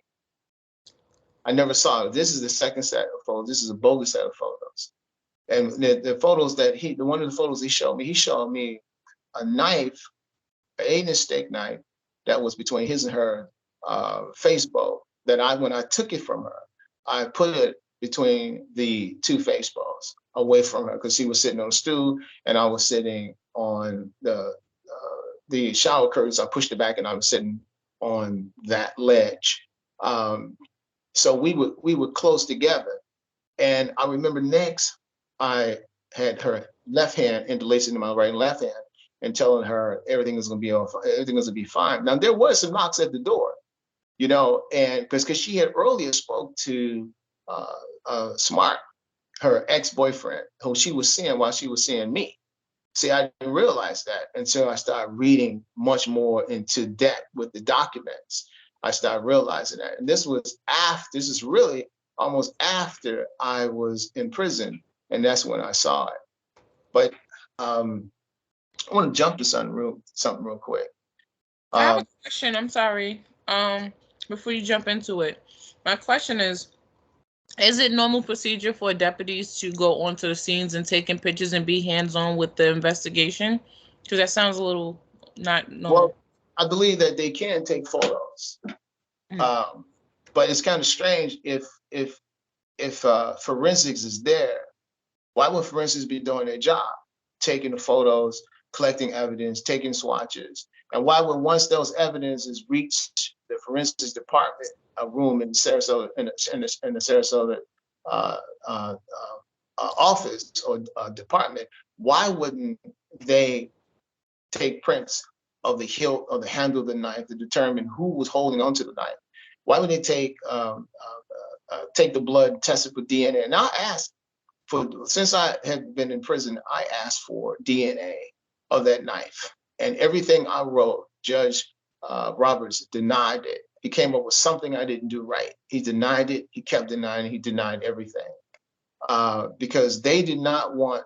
I never saw it. This is the second set of photos. This is a bogus set of photos. And the photos that one of the photos he showed me a knife, an 8-inch steak knife that was between his and her face bowl. When I took it from her, I put it between the two face bowls away from her because she was sitting on a stool and I was sitting on the shower curtains. I pushed it back and I was sitting on that ledge. Um, so we were close together. And I remember next, I had her left hand interlacing in my right and left hand and telling her everything was going to be everything was going to be fine. Now there was some knocks at the door, and because she had earlier spoke to Smart, her ex-boyfriend, who she was seeing while she was seeing me. See, I didn't realize that until I started reading much more into depth with the documents. I started realizing that. And this is really almost after I was in prison. And that's when I saw it. But I want to jump to something real quick. I have a question. I'm sorry. Before you jump into it, my question is it normal procedure for deputies to go onto the scenes and taking pictures and be hands-on with the investigation? Because that sounds a little not normal. Well, I believe that they can take photos, Mm. but it's kind of strange if forensics is there. Why would forensics be doing their job, taking the photos, collecting evidence, taking swatches, and why would once those evidences reach the forensics department, a room in Sarasota in the Sarasota uh, uh, office or department, why wouldn't they take prints of the hilt or the handle of the knife to determine who was holding onto the knife? Why would they take the blood, test it for DNA? And I asked since I had been in prison, I asked for DNA of that knife, and everything I wrote, Judge Roberts denied it. He came up with something I didn't do right. He denied it. He kept denying it. He denied everything because they did not want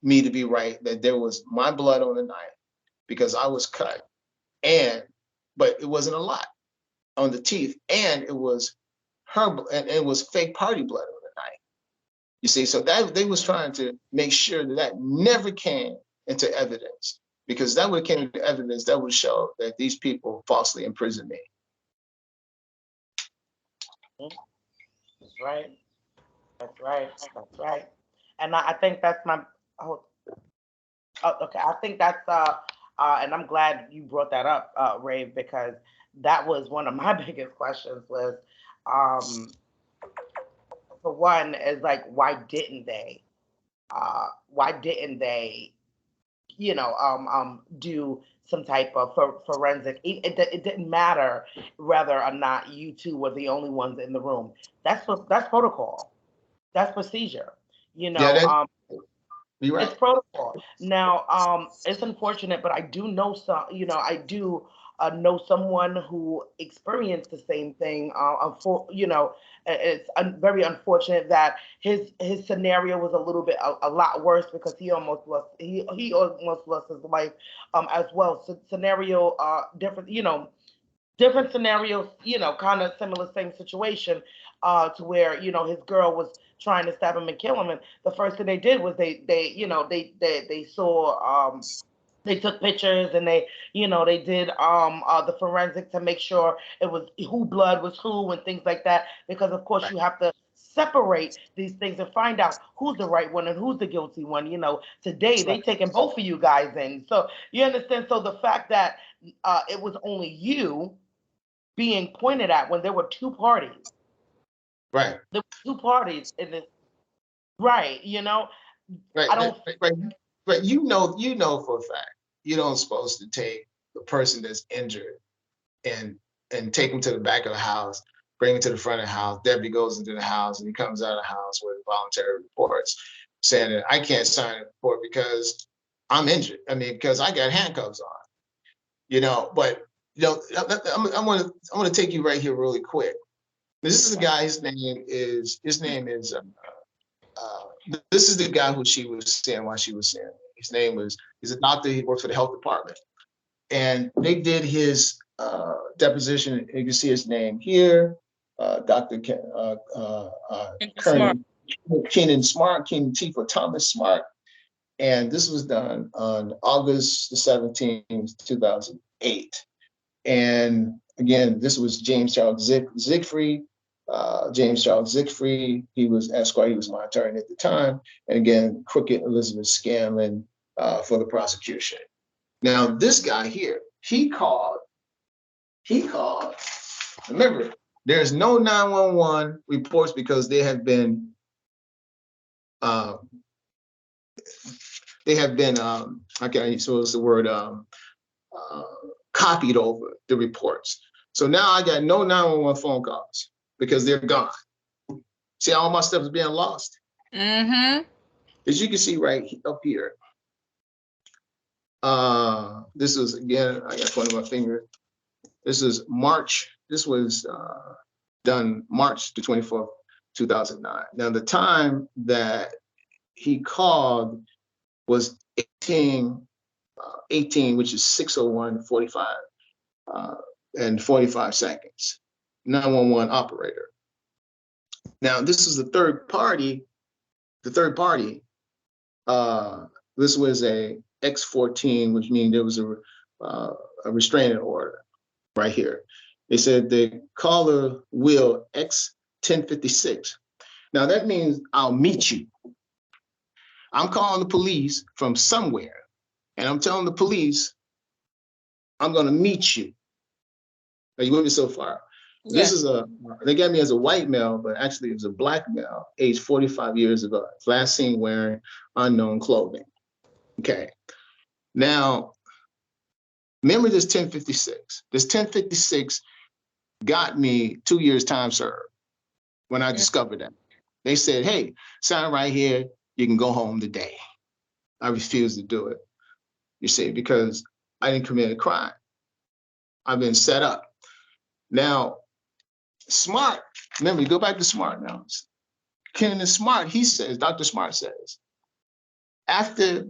me to be right, that there was my blood on the knife because I was cut, but it wasn't a lot on the teeth, and it was and it was fake party blood on the knife. You see, so that they was trying to make sure that never came into evidence, because that would have came into evidence that would show that these people falsely imprisoned me. That's right. That's right. That's right. And I think that's my. Oh, okay. I think that's and I'm glad you brought that up, Ray, because that was one of my biggest questions. Was um, for one, is like why didn't they, do some type of forensic? It didn't matter whether or not you two were the only ones in the room. That's protocol. That's procedure. You Yeah, know, that um, you're it's right. protocol. Now, it's unfortunate, but I do know some. I do know someone who experienced the same thing. It's very unfortunate that his scenario was a little bit a lot worse because he almost lost his life as well. So scenario different. Different scenarios, kind of similar same situation, to where his girl was trying to stab him and kill him, and the first thing they did was they saw they took pictures and they did the forensic to make sure it was who blood was who and things like that, because of course Right, you have to separate these things and find out who's the right one and who's the guilty one. Today they right, taking both of you guys in, so you understand. So the fact that it was only you being pointed at when there were two parties. right, There were two parties in this, right? right, I right, don't. right, right. But you know for a fact you don't supposed to take the person that's injured and take him to the back of the house, bring him to the front of the house. Deputy goes into the house and he comes out of the house with voluntary reports saying that I can't sign a report because I'm injured. I mean, because I got handcuffs on. But I'm gonna take you right here really quick. This is a guy. This is the guy who she was seeing while she was seeing. He's a doctor. He works for the health department, and they did his deposition. You can see his name here, Dr. Smart. Kernan Keenan Smart, Keenan Tifa Thomas Smart, and this was done on August the 17th, 2008. And again, this was James Charles Siegfried. James Charles Siegfried, he was Esquire, he was my attorney at the time. And again, Crooked Elizabeth Scanlon for the prosecution. Now, this guy here, he called, remember, there's no 911 reports because uh, okay, so it's the word, uh, copied over the reports. So now I got no 911 phone calls because they're gone. See, all my stuff is being lost. Mm-hmm. As you can see right up here, This is, again, I got one of my fingers. This is March. This was done March the 24th, 2009. Now, the time that he called was 18, which is 6:01:45 and 45 seconds. 911 operator. Now, this is the third party. The third party, this was a X14, which means there was a restraining order right here. They said the caller will X1056. Now, that means I'll meet you. I'm calling the police from somewhere, and I'm telling the police I'm going to meet you. Are you with me so far? Yeah. This is they got me as a white male, but actually it was a black male, age 45 years of age, last seen wearing unknown clothing. Okay. Now, remember this 1056. This 1056 got me 2 years time served when I discovered that. They said, hey, sign right here. You can go home today. I refused to do it, you see, because I didn't commit a crime. I've been set up. Now, Smart, remember, you go back to Smart now. Kenneth Smart, he says, Dr. Smart says, after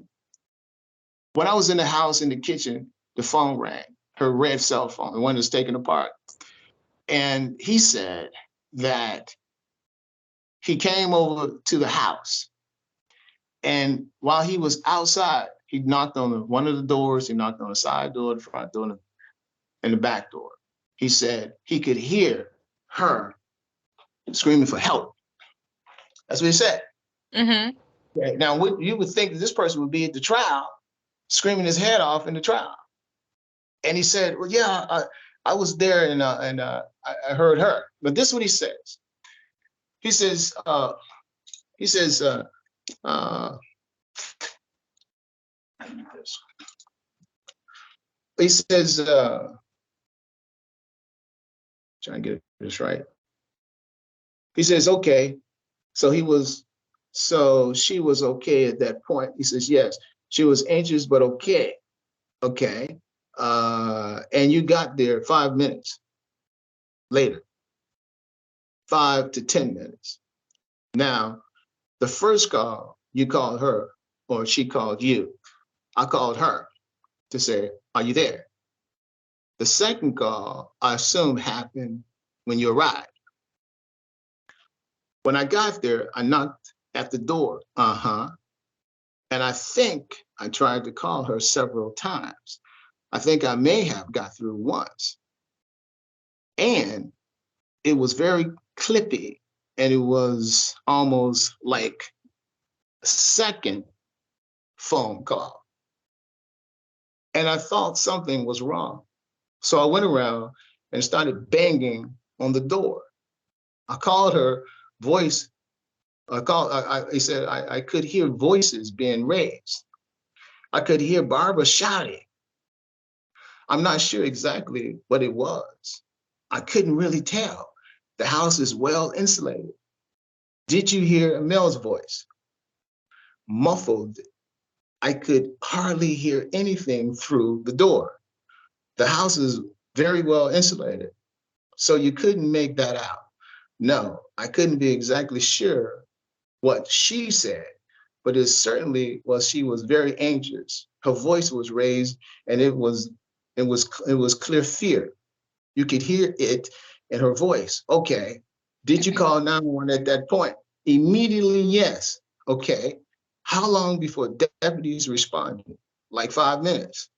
when I was in the house in the kitchen, the phone rang, her red cell phone, the one that's taken apart. And he said that he came over to the house. And while he was outside, he knocked on one of the doors, he knocked on the side door, the front door, and the back door. He said he could hear her screaming for help. That's what he said. Mm-hmm. Okay. Now, you would think that this person would be at the trial, screaming his head off in the trial. And he said, well, yeah, I was there and I heard her. But this is what he says. He says, he says, trying to get this right. He says, okay. So she was okay at that point. He says, yes, she was anxious, but okay. Okay. And you got there 5 minutes later, 5 to 10 minutes. Now, the first call, you called her or she called you. I called her to say, are you there? The second call, I assume, happened when you arrived. When I got there, I knocked at the door. And I think I tried to call her several times. I think I may have got through once. And it was very clippy. And it was almost like a second phone call. And I thought something was wrong. So I went around and started banging on the door. I called her voice. He said, I could hear voices being raised. I could hear Barbara shouting. I'm not sure exactly what it was. I couldn't really tell. The house is well insulated. Did you hear a male's voice? Muffled. I could hardly hear anything through the door. The house is very well insulated, so you couldn't make that out. No, I couldn't be exactly sure what she said, but it certainly was she was very anxious. Her voice was raised, and it was clear fear. You could hear it in her voice. Okay, did you call 911 at that point? Immediately, yes. Okay. How long before deputies responded? Like 5 minutes.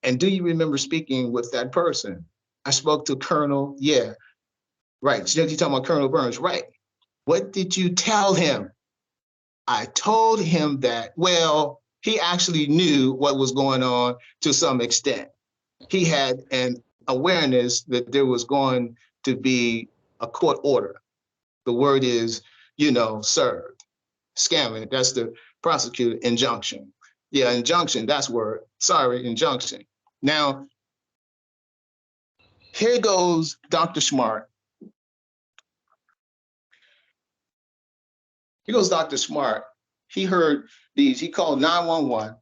And do you remember speaking with that person? I spoke to Colonel, yeah. Right. So you're talking about Colonel Burns, right? What did you tell him? I told him that, well, he actually knew what was going on to some extent. He had an awareness that there was going to be a court order. The word is, served. Scamming, that's the prosecutor injunction. Yeah, injunction, that's word. Sorry, injunction. Now, here goes Dr. Smart. Here goes Dr. Smart. He heard these, he called 911.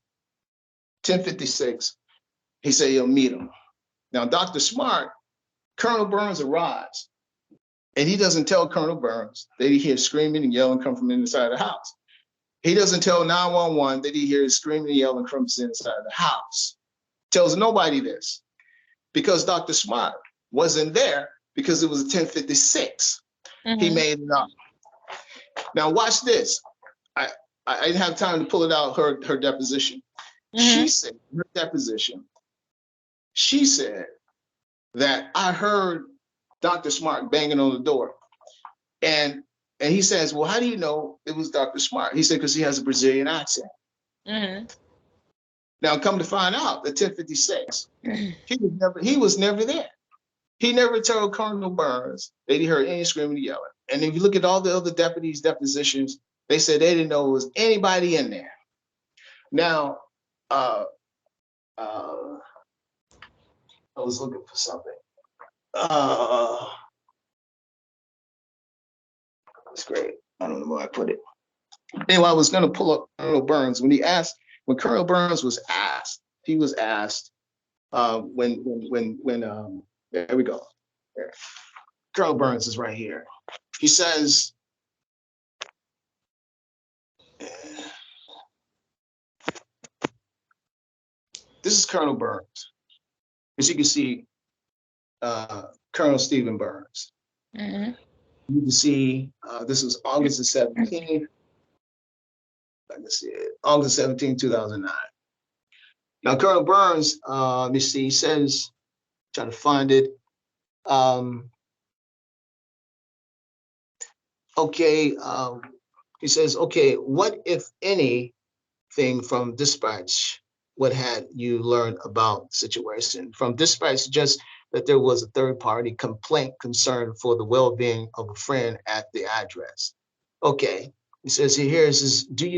10:56. He said he'll meet him. Now, Dr. Smart, Colonel Burns arrives, and he doesn't tell Colonel Burns that he hears screaming and yelling come from inside the house. He doesn't tell 911 that he hears screaming and yelling from inside the house. Tells nobody this because Dr. Smart wasn't there because it was 10:56. He made it up. Now watch this. I didn't have time to pull it out, her deposition. She said, her deposition, she said that I heard Dr. Smart banging on the door. And he says, well, how do you know it was Dr. Smart? He said, because he has a Brazilian accent. Now, come to find out, at 10:56, he was never there. He never told Colonel Burns that he heard any screaming and yelling. And if you look at all the other deputies' depositions, they said they didn't know it was anybody in there. Now, I was looking for something. That's great. I don't know where I put it. Anyway, I was going to pull up Colonel Burns when Colonel Burns was asked. He was asked when there we go. There. Colonel Burns is right here. He says, this is Colonel Burns. As you can see, Colonel Stephen Burns. You can see this was August the 17th. I can see it. August 17, 2009. Now, Colonel Burns, let me see, he says, trying to find it. Okay, he says, okay, what, if anything, from dispatch, what had you learned about the situation? From dispatch suggests that there was a third-party complaint concern for the well-being of a friend at the address. Okay, he says here, says, did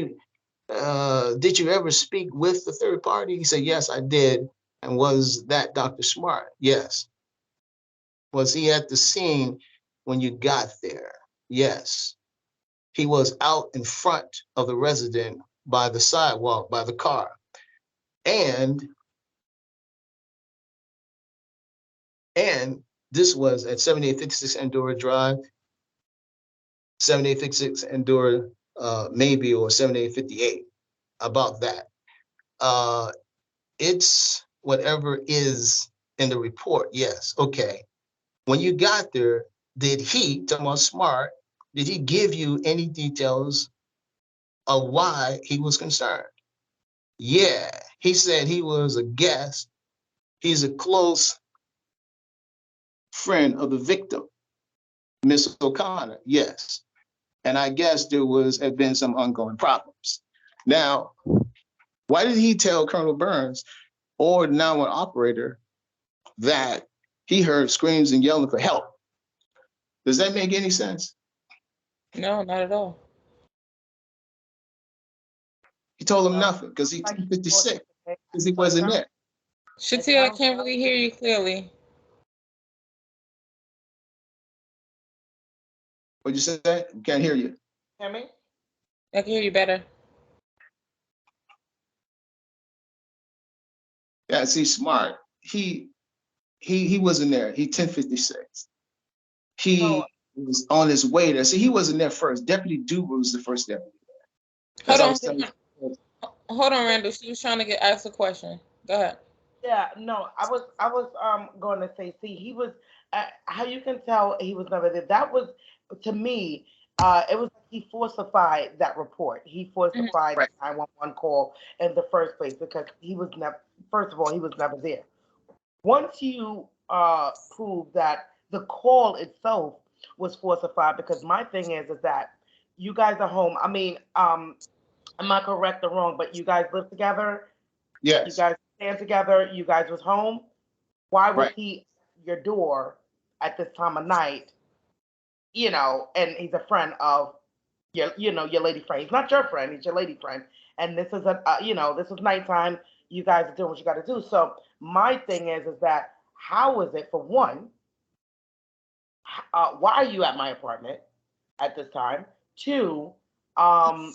you ever speak with the third party? He said, yes, I did. And was that Dr. Smart? Yes. Was he at the scene when you got there? Yes. He was out in front of the resident by the sidewalk, by the car. And this was at 7856 Andorra Drive, 7856 Andorra, maybe, or 7858, about that. It's whatever is in the report, yes, okay. When you got there, did he, talking about Smart, did he give you any details of why he was concerned? Yeah, he said he was a guest. He's a close friend of the victim, Miss O'Connor, yes. And I guess there had been some ongoing problems. Now, why did he tell Colonel Burns or the 911 operator that he heard screams and yelling for help? Does that make any sense? No, not at all. He told him nothing because he's 56, because he wasn't there. Shatia, I can't really hear you clearly. What'd you say? Can't hear you. Hear me? I can hear you better. Yeah, see, Smart, he wasn't there. He 10:56. He was on his way there. See, he wasn't there first. Deputy Duber was the first deputy there. Hold on, Randall. She was trying to ask a question. Go ahead. Yeah, no, I was going to say, see, he was, how you can tell he was never there. That was, to me, it was like he falsified that report. He falsified the 911 call in the first place because he was never. First of all, he was never there. Once you prove that the call itself was falsified, because my thing is that you guys are home. I mean, am I correct or wrong? But you guys live together. Yes. You guys stand together. You guys was home. Why was Right. he at your door at this time of night? You know, and he's a friend of your lady friend. He's not your friend. He's your lady friend. And this is this is nighttime. You guys are doing what you got to do. So my thing is that how is it, for one, why are you at my apartment at this time? Two, how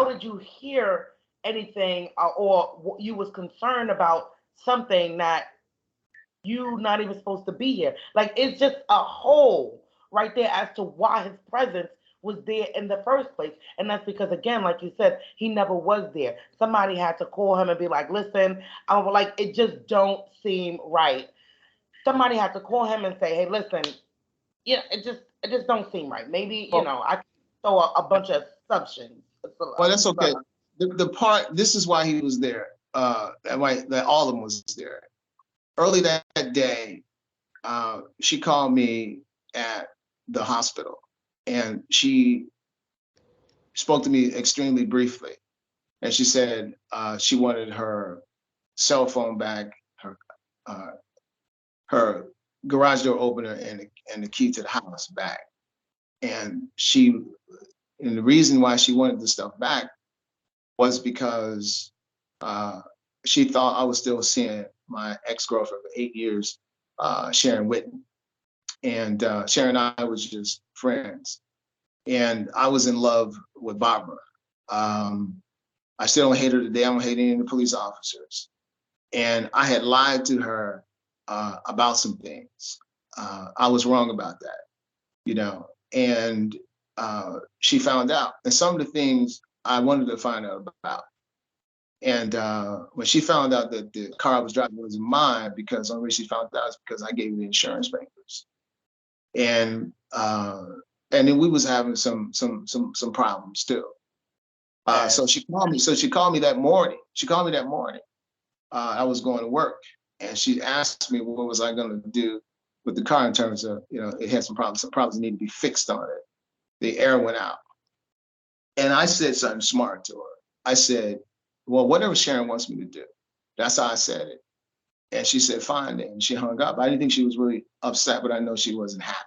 did you hear anything, or you was concerned about something that you not even supposed to be here. Like it's just a hole right there as to why his presence was there in the first place. And that's because again, like you said, he never was there. Somebody had to call him and be like, listen, I'm like, it just don't seem right. Somebody had to call him and say, hey, listen, yeah, it just don't seem right. Maybe, Well, I can throw a bunch of assumptions. that's okay. The part, this is why he was there. That all of them was there. Early that day, she called me at the hospital, and she spoke to me extremely briefly. And she said she wanted her cell phone back, uh, her garage door opener, and the key to the house back. And and the reason why she wanted the stuff back was because uh, she thought I was still seeing my ex-girlfriend for 8 years, Sharon Witten. And Sharon and I was just friends. And I was in love with Barbara. Um, I still don't hate her today. I don't hate any of the police officers. And I had lied to her about some things. I was wrong about that, and she found out. And some of the things I wanted to find out about. And when she found out that the car I was driving wasn't mine, because the only reason she found out is because I gave her the insurance papers. And then we was having some problems too. So she called me. So she called me that morning. I was going to work, and she asked me what was I going to do with the car in terms of, it had some problems. Some problems need to be fixed on it. The air went out, and I said something smart to her. I said, "Well, whatever Sharon wants me to do." That's how I said it. And she said, "Fine." Then and she hung up. I didn't think she was really upset, but I know she wasn't happy.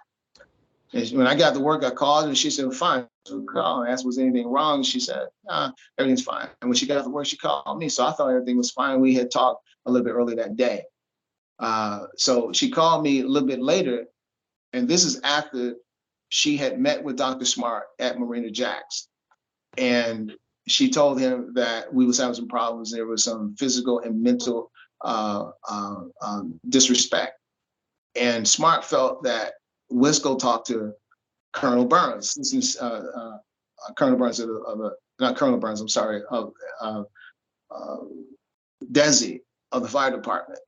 And when I got to work, I called her and she said, "Fine." So I called and asked, "Was anything wrong?" She said, "Nah, everything's fine." And when she got to work, she called me. So I thought everything was fine. We had talked a little bit earlier that day. So she called me a little bit later, and this is after she had met with Dr. Smart at Marina Jacks. And she told him that we was having some problems. There was some physical and mental disrespect. And Smart felt that let's go talk to Colonel Burns. This is Colonel Burns not Colonel Burns. I'm sorry, of Desi of the fire department.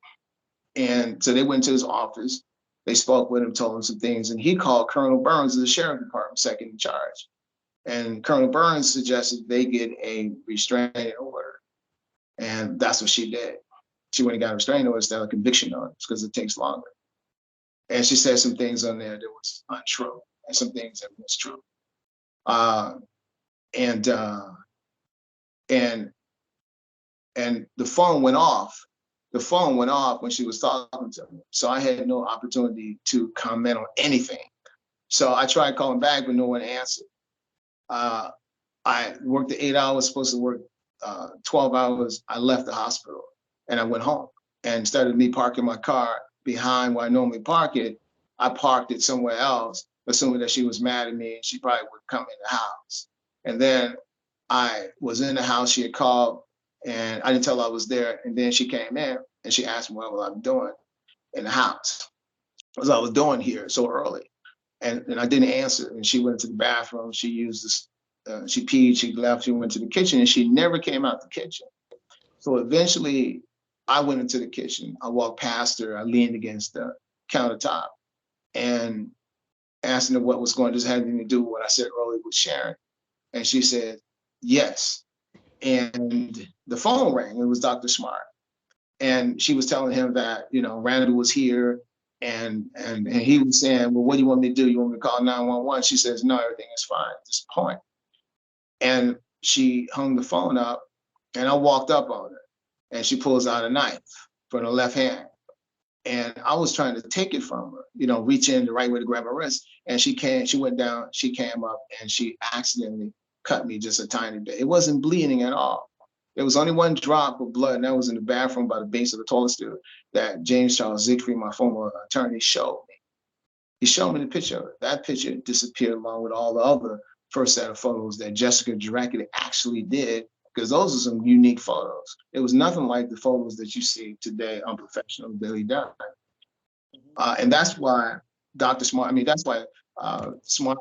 And so they went to his office. They spoke with him, told him some things, and he called Colonel Burns of the sheriff department, second in charge. And Colonel Burns suggested they get a restraining order, and that's what she did. She went and got a restraining order instead of a conviction order because it takes longer. And she said some things on there that was untrue, and some things that was true. Uh, and uh, and and the phone went off. The phone went off when she was talking to me, so I had no opportunity to comment on anything. So I tried calling back, but no one answered. I worked the 8 hours, supposed to work 12 hours. I left the hospital and I went home. And instead of me parking my car behind where I normally park it, I parked it somewhere else, assuming that she was mad at me and she probably would come in the house. And then I was in the house, she had called, and I didn't tell her I was there. And then she came in and she asked me what I was doing in the house, what I was doing here so early. And I didn't answer. And she went to the bathroom. She used this. She peed. She left. She went to the kitchen, and she never came out the kitchen. So eventually, I went into the kitchen. I walked past her. I leaned against the countertop and asked her what was going. Does it have anything to do with what I said earlier with Sharon? And she said yes. And the phone rang. It was Dr. Smart, and she was telling him that Randall was here. And he was saying, "Well, what do you want me to do? You want me to call 911?" She says, "No, everything is fine at this point." And she hung the phone up, and I walked up on her, and she pulls out a knife from her left hand. And I was trying to take it from her, reach in the right way to grab her wrist. And she went down, she came up, and she accidentally cut me just a tiny bit. It wasn't bleeding at all. There was only one drop of blood, and that was in the bathroom by the base of the toilet stool that James Charles Siegfried, my former attorney, showed me. He showed me the picture of it. That picture disappeared along with all the other first set of photos that Jessica Dracula actually did because those are some unique photos. It was nothing like the photos that you see today on Professional Daily Dive. And that's why Dr. Smart, I mean, that's why Smart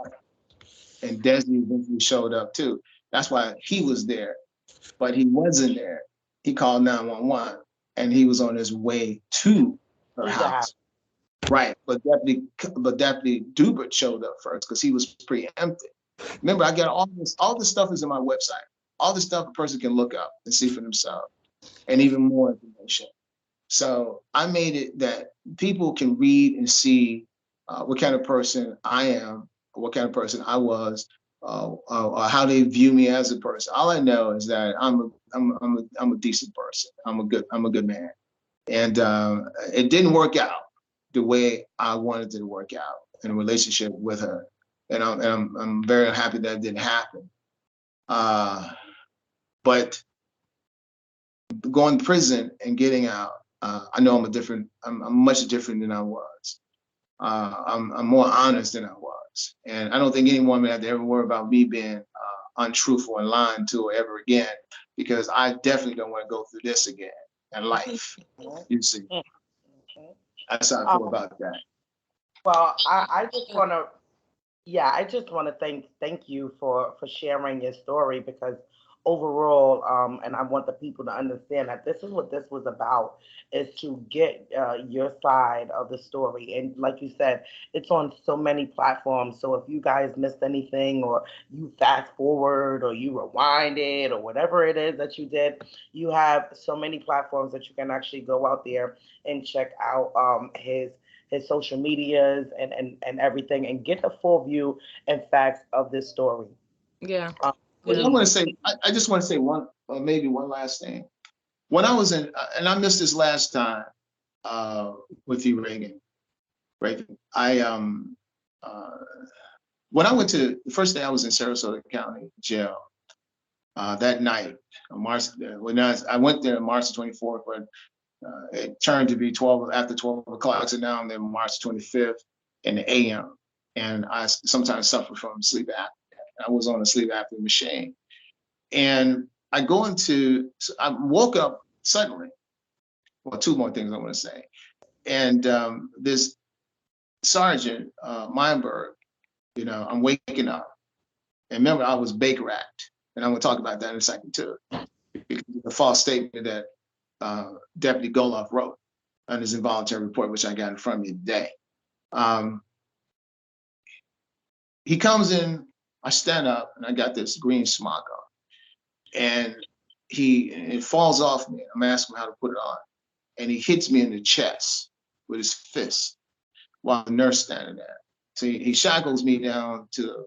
and Desi eventually showed up too. That's why he was there, but he wasn't there. He called 911 and he was on his way to her house. Right, but Deputy Dubert showed up first because he was preempted. Remember, I got all this. All this stuff is in my website. All this stuff a person can look up and see for themselves, and even more information. So I made it that people can read and see what kind of person I am, what kind of person I was, how they view me as a person. All I know is that I'm a decent person. I'm a good man, and it didn't work out the way I wanted it to work out in a relationship with her, and I'm very happy that it didn't happen. But going to prison and getting out, I know I'm much different than I was. I'm more honest than I was. And I don't think any woman had to ever worry about me being untruthful and lying to her ever again, because I definitely don't want to go through this again in life. You see, that's how I feel about that. Well, I just want to, yeah, I just want to thank you for sharing your story, because overall, and I want the people to understand that this is what this was about, is to get your side of the story. And like you said, it's on so many platforms. So if you guys missed anything, or you fast forward, or you rewind it, or whatever it is that you did, you have so many platforms that you can actually go out there and check out his social medias and everything, and get the full view and facts of this story. Yeah. Well, I want to say, I just want to say maybe one last thing. When I was and I missed this last time with you, Reagan. I when I went to the first day I was in Sarasota County Jail that night, March. When I went there on March 24th, but it turned to be 12 o'clock, so now I'm there March 25th in the AM, and I sometimes suffer from sleep apnea. I was on a sleep apnea machine, and I woke up suddenly. Well, two more things I want to say. And this Sergeant Meinberg, I'm waking up. And remember, I was Baker racked. And I'm going to talk about that in a second, too. Because the false statement that Deputy Goloff wrote on his involuntary report, which I got in front of me today. He comes in, I stand up, and I got this green smock on. And it falls off me. I'm asking him how to put it on. And he hits me in the chest with his fist while the nurse standing there. So he shackles me down to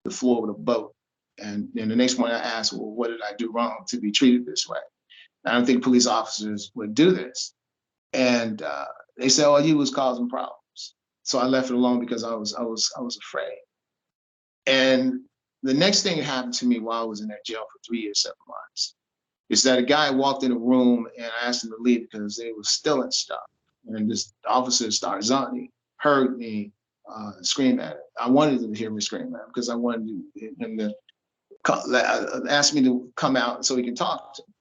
the floor with a boat. And then the next morning I asked, well, what did I do wrong to be treated this way? I don't think police officers would do this. And they said, oh, you was causing problems. So I left it alone because I was afraid. And the next thing that happened to me while I was in that jail for 3 years, 7 months, is that a guy walked in the room and I asked him to leave because they were stealing stuff. And this officer, Starzani, heard me scream at him. I wanted him to hear me scream at him because I wanted him to ask me to come out so he can talk to me.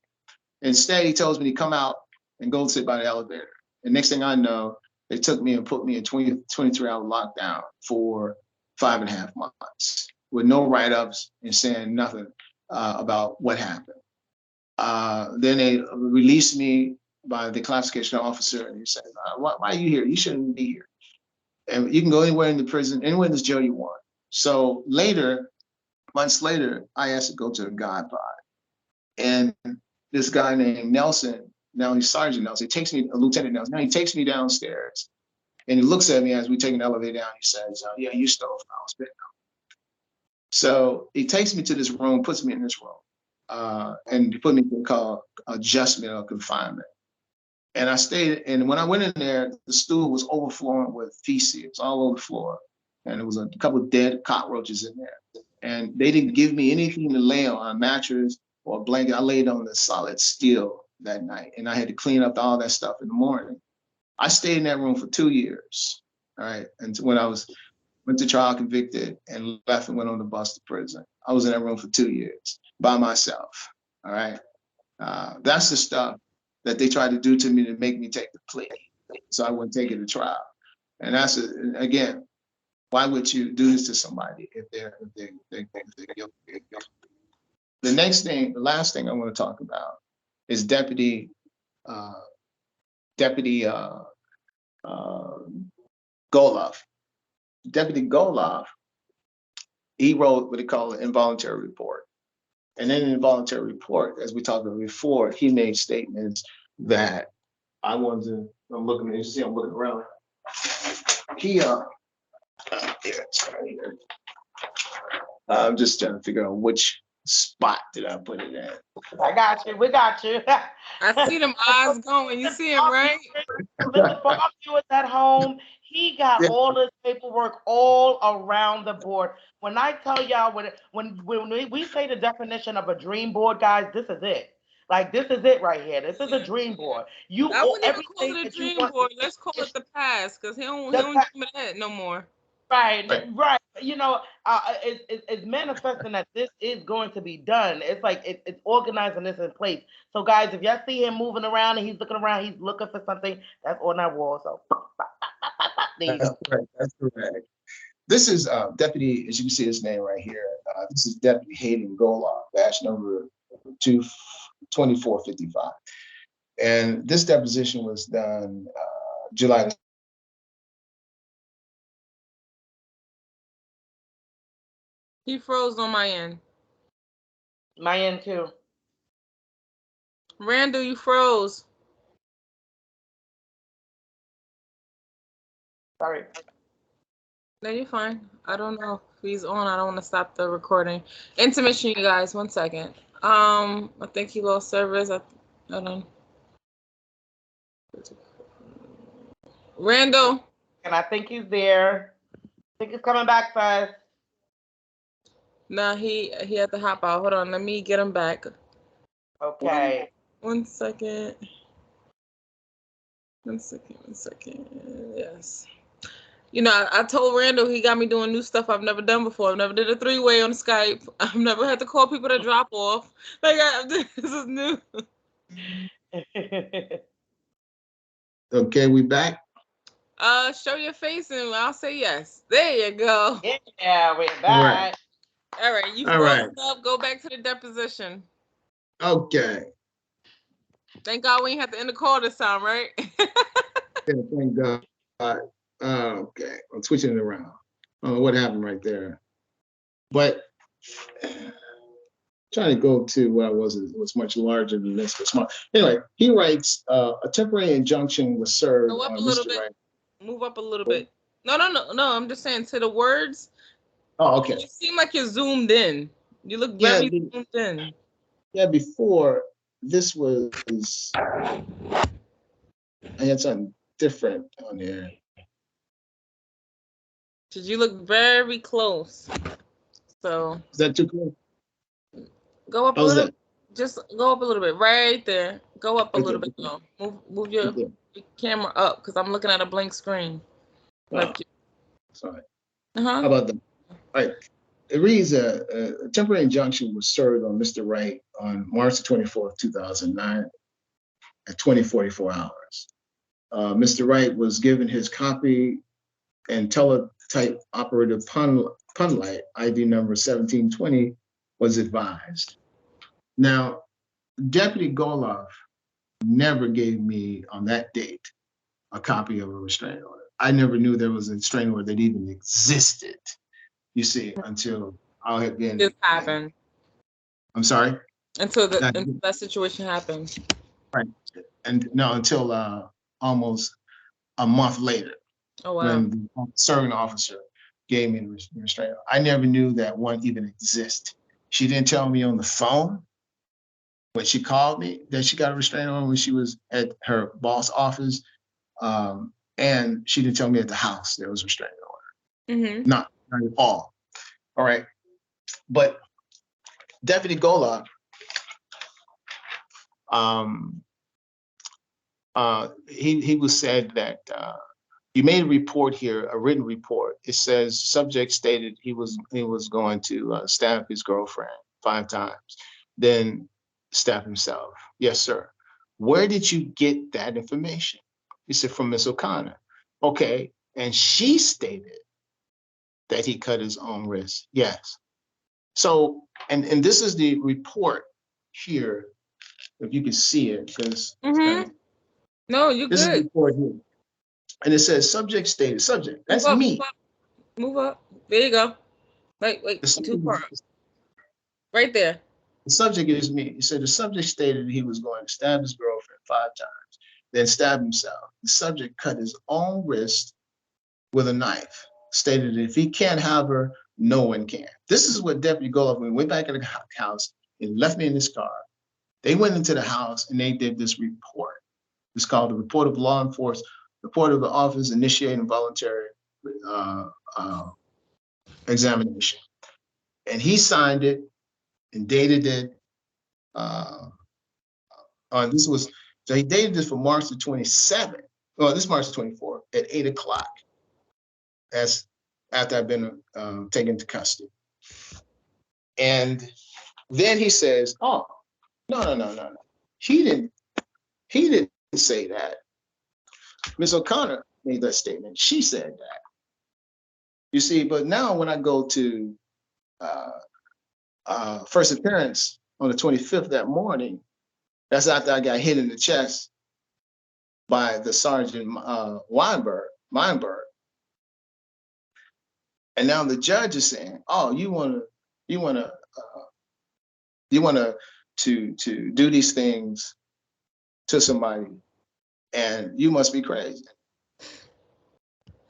Instead, he tells me to come out and go sit by the elevator. And next thing I know, they took me and put me in 23-hour lockdown for 5.5 months with no write-ups and saying nothing about what happened. Then they released me by the classification officer, and he said, why are you here? You shouldn't be here. And you can go anywhere in the prison, anywhere in this jail you want. So later, months later, I asked to go to a God pod. And this guy named Nelson, now he's Sergeant Nelson, Lieutenant Nelson, now he takes me downstairs. And he looks at me as we take an elevator down. He says, yeah, you stole from hospital. So he takes me to this room, puts me in this room, and he put me in what called adjustment or confinement. And I stayed, and when I went in there, the stool was overflowing with feces all over the floor. And there was a couple of dead cockroaches in there. And they didn't give me anything to lay on, a mattress or a blanket. I laid on the solid steel that night, and I had to clean up all that stuff in the morning. I stayed in that room for 2 years, all right? And when I went to trial, convicted, and left and went on the bus to prison. I was in that room for 2 years by myself, All right. That's the stuff that they tried to do to me to make me take the plea, so I wouldn't take it to trial. And that's again, why would you do this to somebody if they're guilty? The next thing, the last thing I want to talk about is uh, Deputy Goloff. Deputy Goloff, he wrote what they call an involuntary report. And in an involuntary report, as we talked about before, he made statements that I'm looking, you see, I'm looking around. He, it's right here. I'm just trying to figure out which spot did I put it at. I got you. We got you. I see them eyes going. You see him, right? Listen, for our viewers at home, he got all this paperwork all around the board. When I tell y'all, when we say the definition of a dream board, guys, this is it. Like, this is it right here. This is a dream board. I wouldn't even call Everything it a that you dream want. board. Let's call it the past, because he don't The dream of that no more. Right. You know, it's manifesting that this is going to be done. It's like it's organizing this in place. So, guys, if y'all see him moving around and he's looking around, he's looking for something that's on that wall. So, there you That's go. correct. That's correct. This is Deputy, as you can see his name right here. This is Deputy Hayden Goloff, badge number 2455. And this deposition was done July. He froze on my end. My end too. Randall, you froze. Sorry. No, you're fine. I don't know if he's on. I don't want to stop the recording. Intermission, you guys. 1 second. I think he lost service. I don't. Randall. And I think he's there. I think he's coming back to us. Nah, he had to hop out. Hold on, let me get him back. Okay. 1 second. 1 second. 1 second. Yes. You know, I told Randall he got me doing new stuff I've never done before. I've never did a 3-way on Skype. I've never had to call people to drop off. Like, this is new. Okay, we back. Show your face and I'll say yes. There you go. Yeah, we're back. All right, you All froze right. up. Go back to the deposition. Okay. Thank God we ain't have to end the call this time, right? Yeah, thank God. Okay, I'm switching it around. I don't know what happened right there, but trying to go to what I was, it was much larger than this, but smart. Anyway, he writes, a temporary injunction was served Go up on a little Mr. bit. Wright. Move up a little bit. No. I'm just saying to the words. Oh, okay. You seem like you're zoomed in. You look very zoomed in. Yeah, before this was, I had something different on there. Cause you look very close. So Is that too close? go up a little bit. Just go up a little bit. Right there. Go up a little bit. No. Move your camera up because I'm looking at a blank screen. Sorry. How about that? All right. It reads, a temporary injunction was served on Mr. Wright on March 24th, 2009 at 20:44 hours. Mr. Wright was given his copy and teletype operative punlight ID number 1720 was advised. Now, Deputy Goloff never gave me on that date a copy of a restraining order. I never knew there was a restraining order that even existed. You see, until I had been. This happened. I'm sorry. Until that situation happened. Right, and no, until almost a month later. Oh wow. When the serving officer gave me the restraining order. I never knew that one even existed. She didn't tell me on the phone when she called me that she got a restraining order when she was at her boss office, and she didn't tell me at the house there was a restraining order. Mm-hmm. Not at all. All right, but Deputy Goloff, he was said that you made a report here, a written report. It says subject stated he was going to stab his girlfriend 5 times. Then stab himself. Yes, sir. Where did you get that information? He said, from Miss O'Connor. Okay. And she stated that he cut his own wrist. Yes. So, and this is the report here, if you can see it, because it's kind of, No, you're this is the good. report here. And it says subject stated, subject, Move that's up, me. move up. There you go. Wait, The too subject, far. Right there. the subject is me. He said the subject stated he was going to stab his girlfriend 5 times, then stab himself. The subject cut his own wrist with a knife, stated if he can't have her, no one can. This is what Deputy Goloff, when we went back in the house and left me in this car, they went into the house and they did this report. It's called the Report of Law Enforcement, Report of the Office Initiating Voluntary Examination. And he signed it and dated it. This was, so he dated this for March the 27th. Well, this is March the 24th at 8 o'clock. As after I've been taken to custody. And then he says, oh, no. He didn't say that. Miss O'Connor made that statement. She said that. You see, but now when I go to first appearance on the 25th that morning, that's after I got hit in the chest by the Sergeant Weinberg. And now the judge is saying, oh, you want to do these things to somebody, and you must be crazy.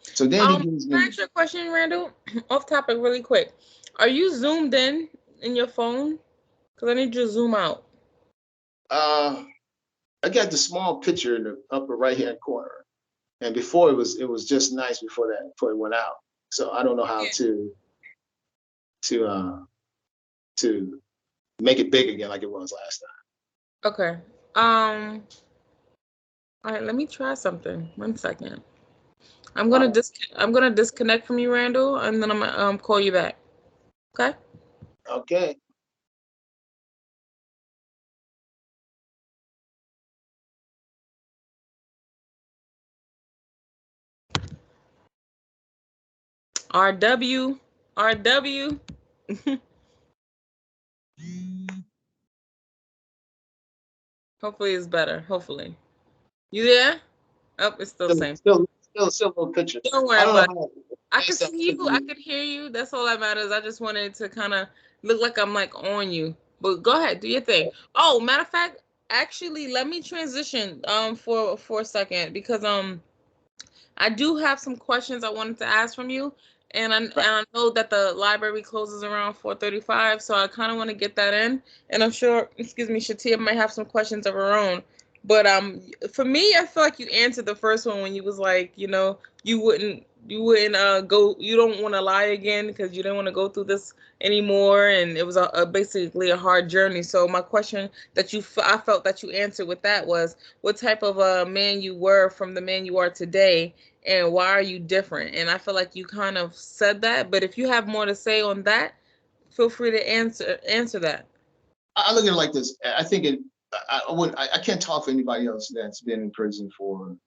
So then he gives Can I me. ask you a question, Randall? Off topic, really quick. Are you zoomed in your phone? Because I need you to zoom out. I got the small picture in the upper right hand corner, and before it was just nice before it went out. So I don't know how to make it big again like it was last time. Okay. All right. Let me try something. 1 second. I'm gonna disconnect from you, Randall, and then I'm gonna call you back. Okay. Okay. RW. RW. Hopefully it's better. Hopefully. You there? Oh, it's still the same. Still a little picture. Don't worry I don't about know it. I could see you. I could hear you. That's all that matters. I just wanted to kind of look like I'm like on you. But go ahead, do your thing. Oh, matter of fact, actually, let me transition for a second because I do have some questions I wanted to ask from you, and I know that the library closes around 4:35, so I kind of want to get that in. And I'm sure, excuse me, Shatia might have some questions of her own. But for me, I feel like you answered the first one when you was like, you wouldn't go, you don't want to lie again because you didn't want to go through this anymore, and it was basically a hard journey. So my question that I felt that you answered with that was, what type of a man you were from the man you are today, and why are you different? And I feel like you kind of said that, but if you have more to say on that, feel free to answer that. I look at it like this. I think I can't talk for anybody else that's been in prison for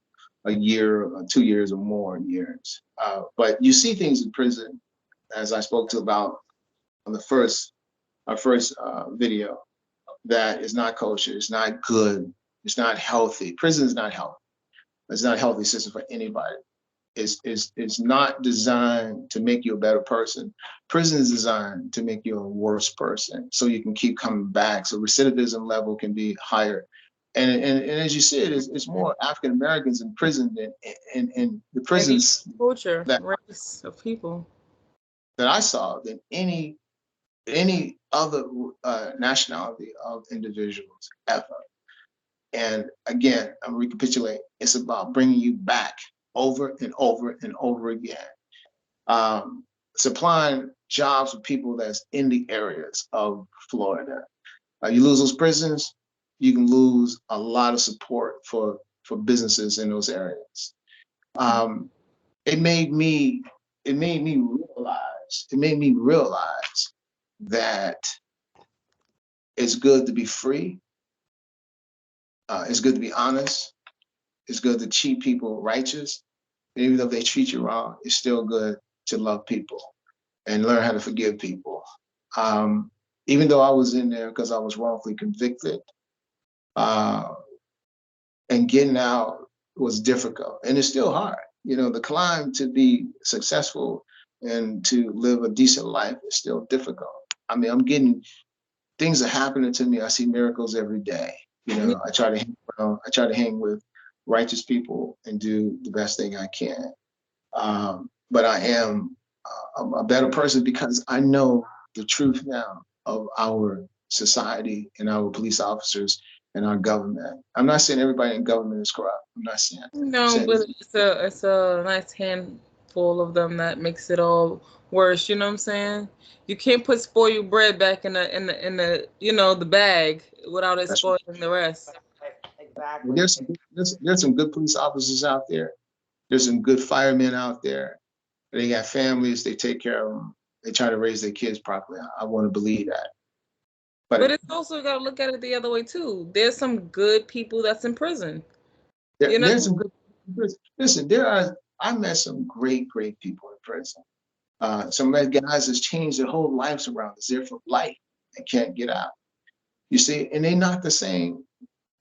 a year, 2 years, or more years. But you see things in prison, as I spoke to about on our first video, that is not kosher. It's not good. It's not healthy. Prison is not healthy. It's not a healthy system for anybody. It's not designed to make you a better person. Prison is designed to make you a worse person, so you can keep coming back. So recidivism level can be higher. And as you said, it's more African Americans in prison than in the prisons Culture, that race of people. I saw than any other nationality of individuals ever. And again, I'm recapitulating. It's about bringing you back over and over and over again. Supplying jobs for people that's in the areas of Florida. You lose those prisons, you can lose a lot of support for businesses in those areas. It made me realize that it's good to be free, It's good to be honest. It's good to treat people righteous. And even though they treat you wrong, it's still good to love people and learn how to forgive people. Um, Even though I was in there because I was wrongfully convicted, uh, and getting out was difficult, and it's still hard. You know, the climb to be successful and to live a decent life is still difficult. I mean, I'm getting things are happening to me. I see miracles every day. You Me- know, I try to hang around, I try to hang with righteous people and do the best thing I can. But I am a better person because I know the truth now of our society and our police officers and our government. I'm not saying everybody in government is corrupt. I'm not saying that. I'm No, saying but it's a nice handful of them that makes it all worse. You know what I'm saying? You can't put spoiled bread back in the the bag without it that's right. spoiling the rest. Exactly. There's some good police officers out there. There's some good firemen out there. They got families. They take care of them. They try to raise their kids properly. I want to believe that. But But it's also got to look at it the other way too. There's some good people that's in prison. You know? there's some good. Listen, there are. I met some great people in prison. Some of the guys has changed their whole lives around. Is there for life and can't get out. You see, and they're not the same.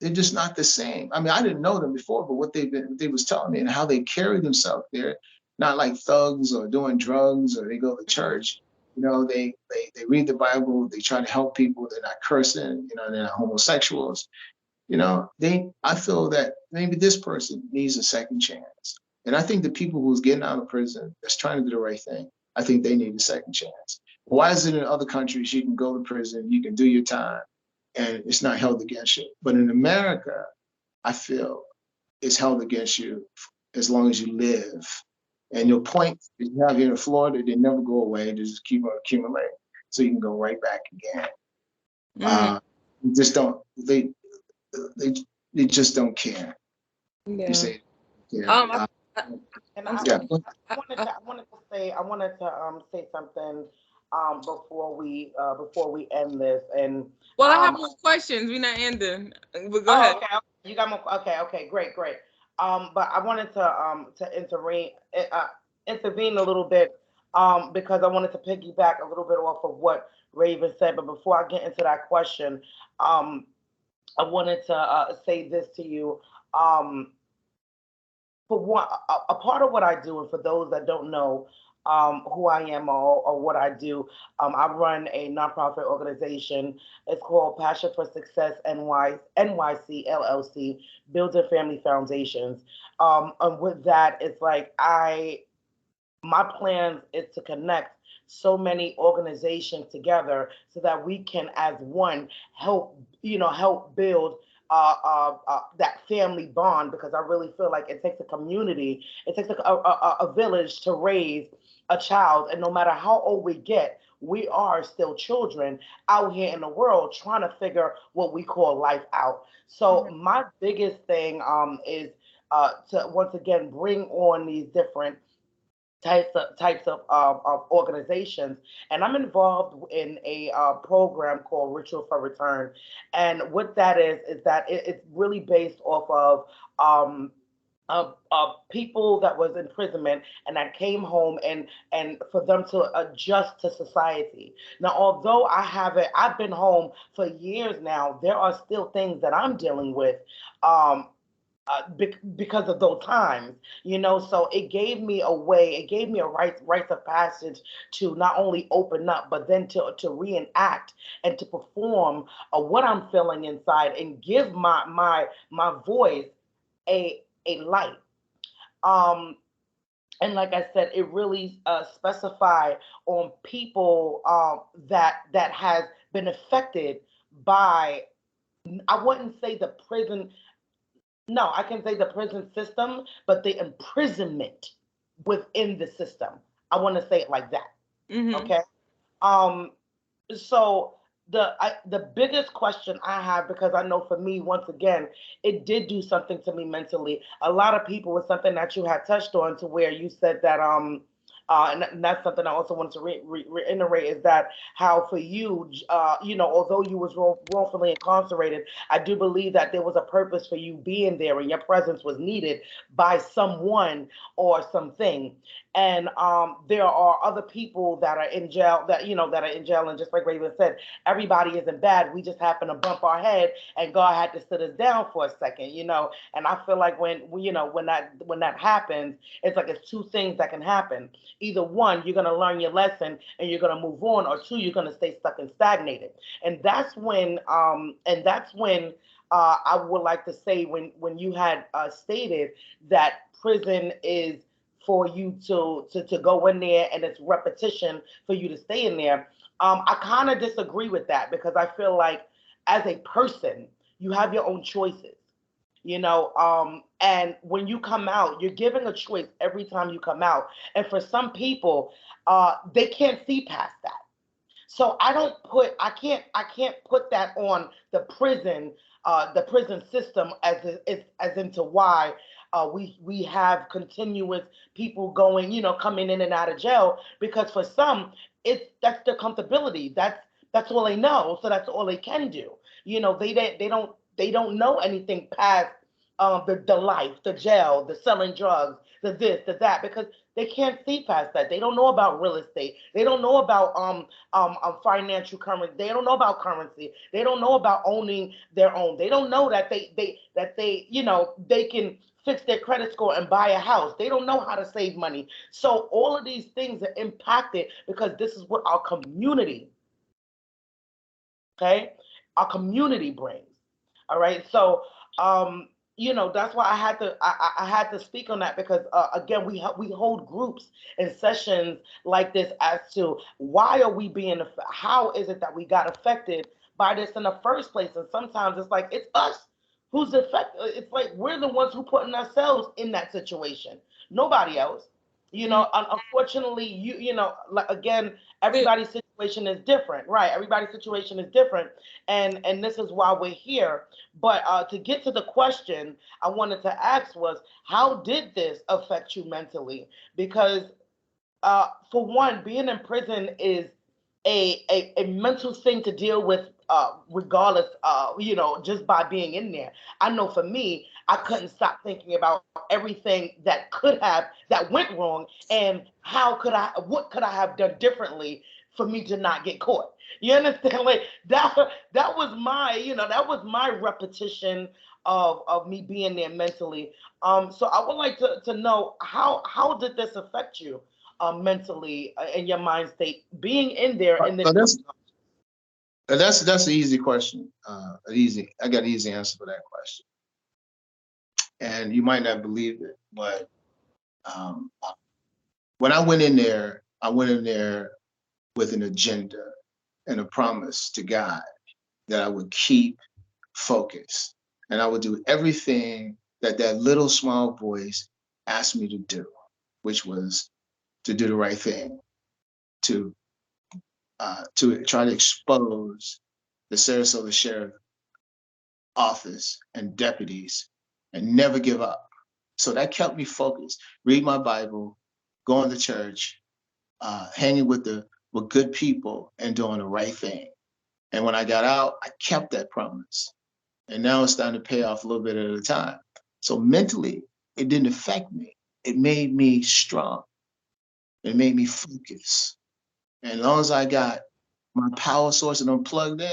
They're just not the same. I mean, I didn't know them before, but what they was telling me and how they carry themselves, they're not like thugs or doing drugs or they go to church. You know, they read the Bible. They try to help people. They're not cursing. You know, they're not homosexuals. You know, I feel that maybe this person needs a second chance. And I think the people who's getting out of prison that's trying to do the right thing, I think they need a second chance. Why is it in other countries you can go to prison, you can do your time, and it's not held against you? But in America, I feel it's held against you as long as you live. And your points that you have here in Florida, they never go away. They just keep on accumulating. So you can go right back again. Mm, Uh, just don't they they just don't care. You yeah. say, yeah, Um, I, I, And I'm yeah. sorry. I, I, I wanted to say something before we end this. And well, I have um, more questions. We're not ending, but go oh, ahead. okay, okay. You got more. Okay, okay, great, great. But I wanted to intervene a little bit because I wanted to piggyback a little bit off of what Raven said. But before I get into that question, um, I wanted to say this to you. Um, for one, a part of what I do, and for those that don't know who I am or what I do, I run a nonprofit organization. It's called Passion for Success NYC LLC, Building Family Foundations. And with that, it's like my plans is to connect so many organizations together so that we can as one help build that family bond, because I really feel like it takes a community, it takes a village to raise a child, and no matter how old we get, we are still children out here in the world trying to figure what we call life out. So Mhm. my biggest thing is to once again bring on these different types of organizations, and I'm involved in a program called Ritual for Return. And what that is that it's really based off of people that was in imprisonment and that came home, and for them to adjust to society. Now, although I've been home for years now, there are still things that I'm dealing with. Um, because of those times, so it gave me a rites of passage to not only open up, but then to reenact and to perform what I'm feeling inside and give my voice a light. Um, and like I said, it really specify on people that has been affected by, I wouldn't say the prison. No, I can say the prison system, but the imprisonment within the system. I want to say it like that. Mhm. Okay. Um, so the biggest question I have, because I know for me, once again, it did do something to me mentally. A lot of people, was something that you had touched on, to where you said that And that's something I also wanted to reiterate is that how for you, although you was wrongfully incarcerated, I do believe that there was a purpose for you being there, and your presence was needed by someone or something. And there are other people that are in jail that are in jail, and just like Raven said, everybody isn't bad. We just happen to bump our head, and God had to sit us down for a second, And I feel like when that happens, it's like it's two things that can happen. Either one, you're gonna learn your lesson and you're gonna move on, or two, you're gonna stay stuck and stagnated. And that's when I would like to say, when you had stated that prison is for you to go in there and it's repetition for you to stay in there. I kind of disagree with that, because I feel like as a person, you have your own choices. And when you come out, you're given a choice every time you come out. And for some people, they can't see past that. So I can't put that on the prison system as into why we have continuous people coming in and out of jail, because for some that's their comfortability. That's all they know, so that's all they can do. They don't know anything past the life, the jail, the selling drugs, the this, the that, because they can't see past that. They don't know about real estate. They don't know about financial currency. They don't know about currency. They don't know about owning their own. They don't know that they can fix their credit score and buy a house. They don't know how to save money. So all of these things are impacted because this is what our community, okay, our community brings. All right. So, that's why I had to speak on that, because again, we hold groups and sessions like this as to why are we how is it that we got affected by this in the first place? And sometimes it's like it's us who's affected. It's like we're the ones who putting ourselves in that situation. Nobody else. Unfortunately, like, again, Wait, everybody's situation is different, right? Everybody's situation is different, and this is why we're here. But to get to the question I wanted to ask was, how did this affect you mentally? Because for one, being in prison is a mental thing to deal with, regardless, just by being in there. I know for me, I couldn't stop thinking about everything that went wrong, and what could I have done differently for me to not get caught. You understand? Like that was my repetition of me being there mentally. So I would like to know, how did this affect you mentally, in your mind state, being in there and then So coming out? that's an easy question. I got an easy answer for that question. And you might not believe it, but um, when I went in there with an agenda and a promise to God that I would keep focused and I would do everything that that little small voice asked me to do, which was to do the right thing, to to try to expose the Sarasota Sheriff Office and deputies and never give up. So that kept me focused. Read my Bible, going to church, hanging with good people, and doing the right thing. And when I got out, I kept that promise. And now it's starting to pay off a little bit at a time. So mentally, it didn't affect me. It made me strong. It made me focus. And as long as I got my power source and I'm plugged in,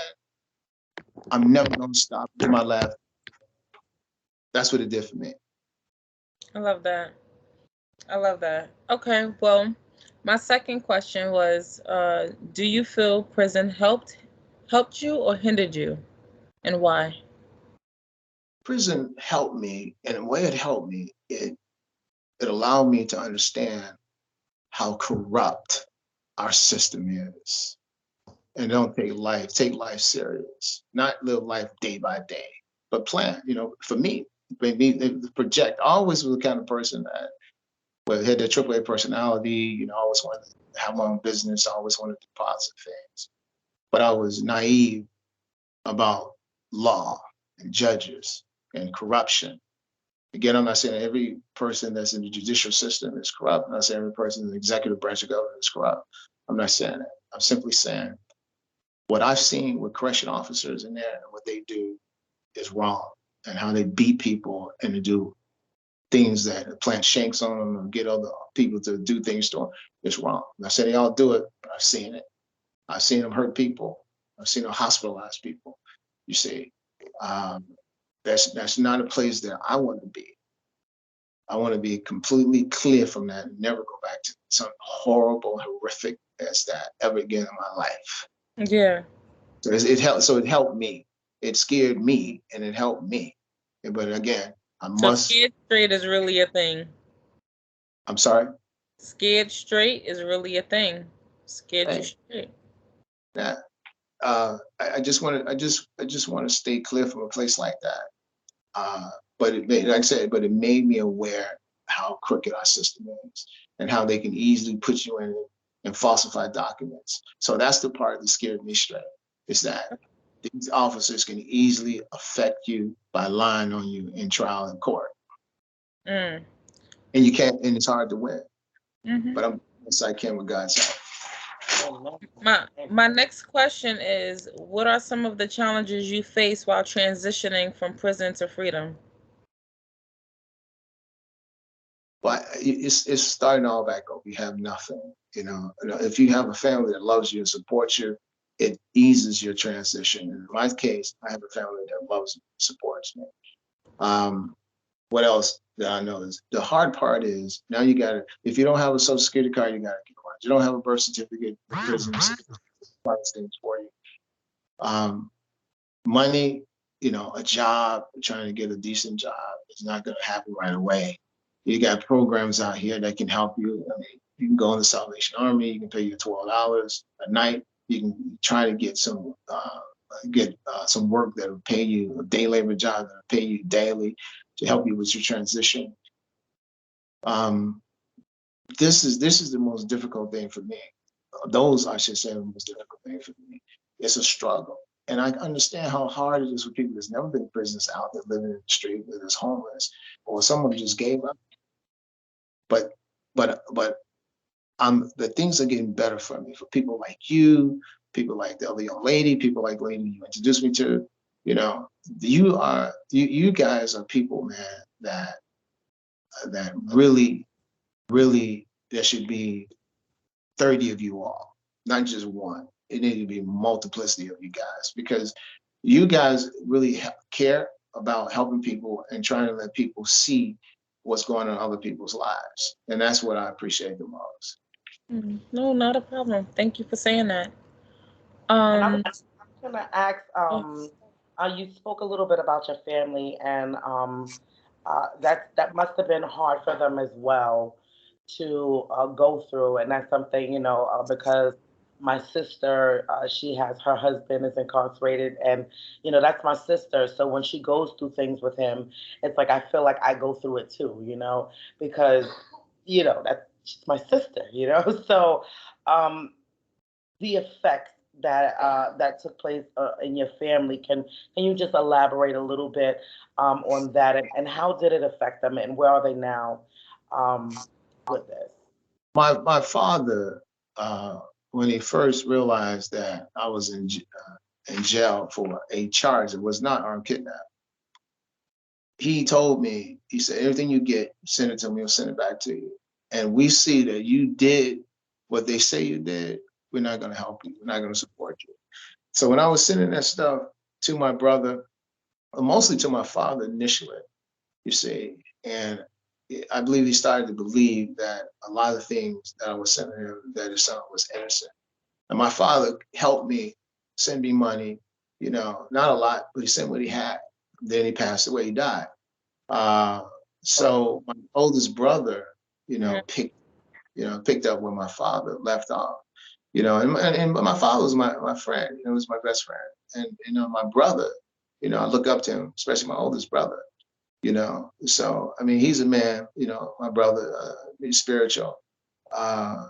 I'm never gonna stop to my left. That's what it did for me. I love that. I love that. Okay, well, my second question was, do you feel prison helped you or hindered you, and why? Prison helped me, and the way it helped me, it allowed me to understand how corrupt our system is. And don't take life serious. Not live life day by day, but plan. For me, the project. I always was the kind of person that had the AAA personality. I always wanted to have my own business. I always wanted to do positive things, but I was naive about law and judges and corruption. Again, I'm not saying every person that's in the judicial system is corrupt. I'm not saying every person in the executive branch of government is corrupt. I'm not saying that. I'm simply saying what I've seen with correction officers in there and what they do is wrong, and how they beat people and to do things that plant shanks on them and get other people to do things to them is wrong. I'm not saying they all do it, but I've seen it. I've seen them hurt people. I've seen them hospitalize people. You see, um, that's not a place that I want to be. I want to be completely clear from that and never go back to something horrible, horrific as that ever again in my life. Yeah. So it helped. So it helped me. It scared me, and it helped me. But again, I So must. scared straight is really a thing. I'm sorry. Scared straight is really a thing. Scared you Hey, straight. that I just want to. I just want to stay clear from a place like that. But it made, like I said, but it made me aware how crooked our system is and how they can easily put you in and falsify documents. So that's the part that scared me straight. Is that these officers can easily affect you by lying on you in trial and court, Mm. and you can't, and it's hard to win. Hmm. But I'm yes, I can with God's help. Amen. My next question is, what are some of the challenges you face while transitioning from prison to freedom? But it's starting all back over. You have nothing, you know. If you have a family that loves you and supports you, it eases your transition. And in my case, I have a family that loves and supports me. Um, what else that I know is the hard part is now you got to, if you don't have a social security card, you got to get one. You don't have a birth certificate, the prison provides things for you. Um, money, you know, a job, trying to get a decent job is not going to happen right away. You got programs out here that can help you. I mean, you can go in the Salvation Army. You can pay you $12 a night. You can try to get some work that will pay you a day labor job that will pay you daily to help you with your transition. Um, this is the most difficult thing for me. Those I should say are the most difficult thing for me. It's a struggle. And I understand how hard it is for people that's never been in prisons out there living in the street, that is homeless, or someone who just gave up. But but the things are getting better for me, for people like you, people like the other young lady, people like the lady you introduced me to. You know, you guys are people, man, that really there should be 30 of you all, not just one. It needs to be a multiplicity of you guys because you guys really care about helping people and trying to let people see what's going on in other people's lives. And that's what I appreciate the most. Mm. No, not a problem. Thank you for saying that. And Um, I'm gonna ask, oh, you spoke a little bit about your family, and that must have been hard for them as well to go through, and that's something, because my sister, she has her husband is incarcerated, and that's my sister. So when she goes through things with him, it's like I feel like I go through it too, because that's she's my sister, So um, the effects that took place in your family. Can you just elaborate a little bit on that, and how did it affect them, and where are they now with this? My father, when he first realized that I was in jail for a charge that was not armed kidnapping, he told me, he said, everything you get, send it to me, I'll send it back to you. And we see that you did what they say you did, we're not going to help you. We're not going to support you. So when I was sending that stuff to my brother, mostly to my father initially, you see, and I believe he started to believe that a lot of things that I was sending him, that his son was innocent. And my father helped me, send me money, you know, not a lot, but he sent what he had. Then he passed away, he died. Uh, so my oldest brother, you mm, know, picked up where my father left off. You know, and my father was my friend. You know, he was my best friend. And my brother, I look up to him, especially my oldest brother. You know, so I mean, he's a man. You know, my brother, he's spiritual.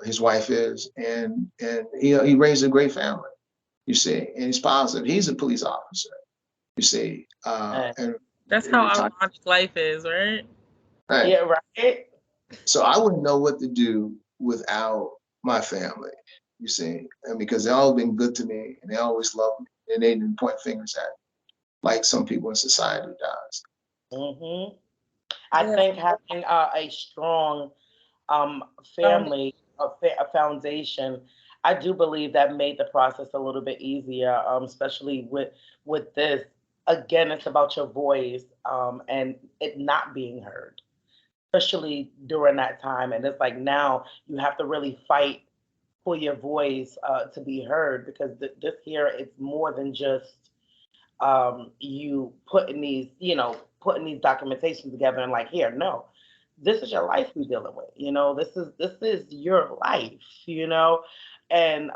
His wife is, and he raised a great family. You see, and he's positive. He's a police officer. You see, And and That's how ironic life is, right? Right. Yeah, right. So I wouldn't know what to do without my family, you see, and because they all been good to me and they always love me and they didn't point fingers at me like some people in society does. Hmm. I Yeah. think having a strong um, Um, family, a foundation, I do believe that made the process a little bit easier, especially with this. Again, it's about your voice and it not being heard, especially during that time. And it's like now you have to really fight for your voice to be heard because this here it's more than just you putting these, putting these documentations together and like, here, no, this is your life we dealing with. This is your life. And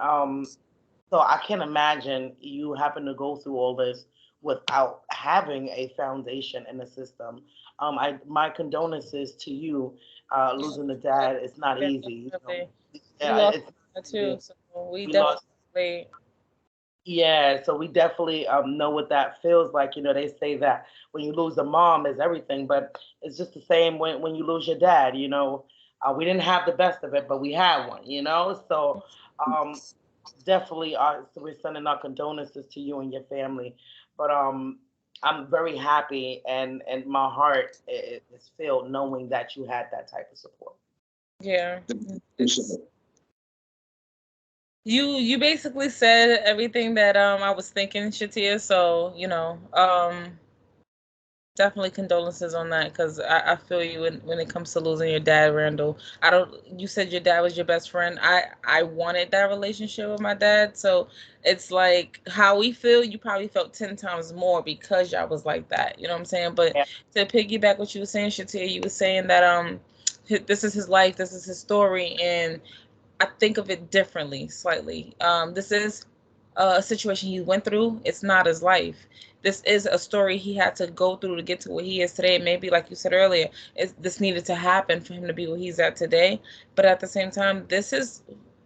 so I can't imagine you having to go through all this without having a foundation in the system. My condolences to you. Losing a dad is not yeah, easy. definitely. We Yeah, lost it's not that too, easy. so we We lost. definitely. Yeah, so we definitely know what that feels like. They say that when you lose a mom is everything, but it's just the same when you lose your dad. We didn't have the best of it, but we had one. So um, definitely, so we're sending our condolences to you and your family. But I'm very happy, and my heart is filled knowing that you had that type of support. Yeah, Appreciate it's it. you basically said everything that I was thinking, Shatia. So definitely condolences on that because I feel you when it comes to losing your dad, Randall. I don't. You said your dad was your best friend. I wanted that relationship with my dad, so it's like how we feel. You probably felt 10 times more because y'all was like that. You know what I'm saying? But Yeah, to piggyback what you were saying, Shatia, you were saying that this is his life, this is his story, and I think of it differently, slightly. This is a situation he went through. It's not his life. This is a story he had to go through to get to where he is today. Maybe, like you said earlier, this needed to happen for him to be where he's at today. But at the same time, this is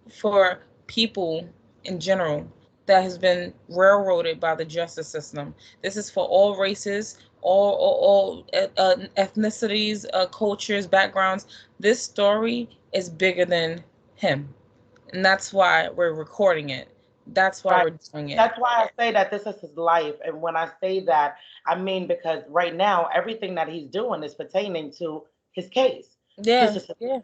for people in general that has been railroaded by the justice system. This is for all races, all ethnicities, cultures, backgrounds. This story is bigger than him, and that's why we're recording it. That's why right. we're doing it. That's why I say that this is his life. And when I say that, I mean because right now everything that he's doing is pertaining to his case. This Yeah, is yeah,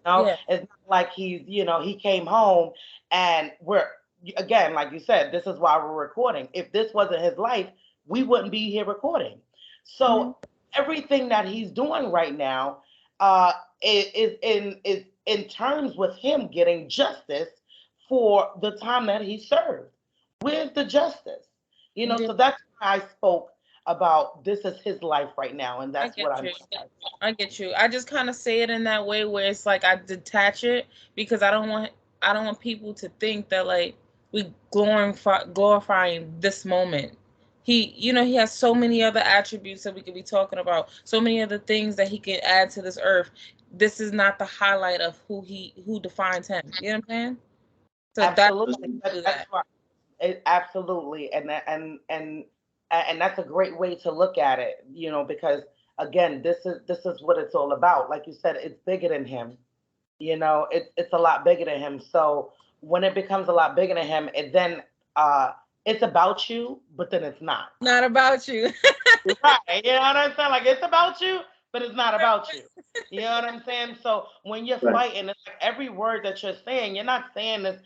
know, yeah. it's not like he came home and we're again, like you said, this is why we're recording. If this wasn't his life, we wouldn't be here recording. Mhm. So everything that he's doing right now uh, is in terms with him getting justice for the time that he served. Where's the justice? Yeah, So that's why I spoke about this is his life right now, and I that's what get I'm. you. I get you. I just kind of say it in that way where it's like I detach it because I don't want people to think that like we glorifying this moment. He has so many other attributes that we could be talking about, so many other things that he can add to this earth. This is not the highlight of who defines him. You know what I'm saying? So that's why Absolutely. we do That's that. right. Absolutely, and that's a great way to look at it. Because again, this is what it's all about. Like you said, it's bigger than him. It's a lot bigger than him. So when it becomes a lot bigger than him, it then uh, it's about you, but then it's not. Not about you. Right. You know what I'm saying? Like it's about you, but it's not about you. You know what I'm saying? So when you're Right. fighting, it's like every word that you're saying, you're not saying this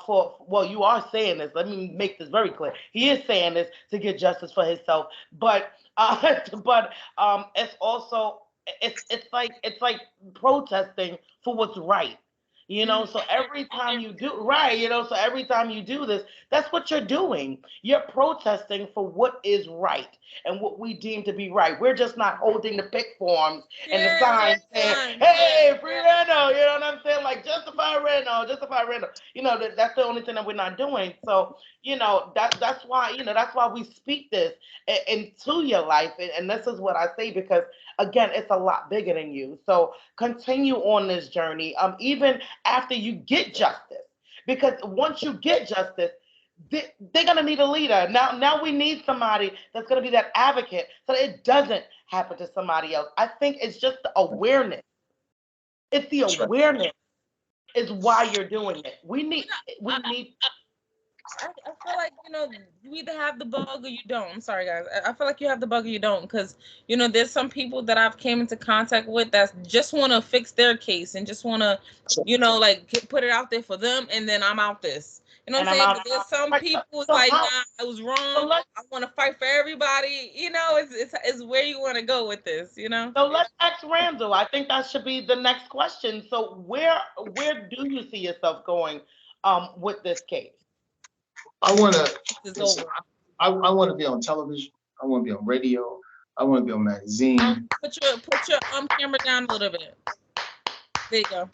for well, you are saying this. Let me make this very clear. He is saying this to get justice for himself, but it's also it's like protesting for what's right. So every time you do right, so every time you do this, that's what you're doing. You're protesting for what is right and what we deem to be right. We're just not holding the pick forms and the Yeah, signs saying, fun. "Hey, free Randall," you know what I'm saying? Like justify Randall, justify Randall. That's the only thing that we're not doing. So that's why we speak this into your life, and this is what I say because again, it's a lot bigger than you. So continue on this journey, even after you get justice, because once you get justice, they're gonna need a leader. Now we need somebody that's gonna be that advocate so that it doesn't happen to somebody else. I think it's just the awareness. It's the That's right. awareness is why you're doing it. We I, need I feel like, you either have the bug or you don't. I'm sorry, guys. I feel like you have the bug or you don't, because there's some people that I've came into contact with that just want to fix their case and just want to, like put it out there for them, and then I'm out this. You know what and I'm I'm saying? out. But there's some Right. people it's So like, how nah, I was so wrong. let's I want to fight for everybody. It's where you want to go with this. so let's ask Randall. I think that should be the next question. So where do you see yourself going with this case? I want to It's listen. over. I want to be on television. I want to be on radio. I want to be on magazine. Put your camera down a little bit. There you go.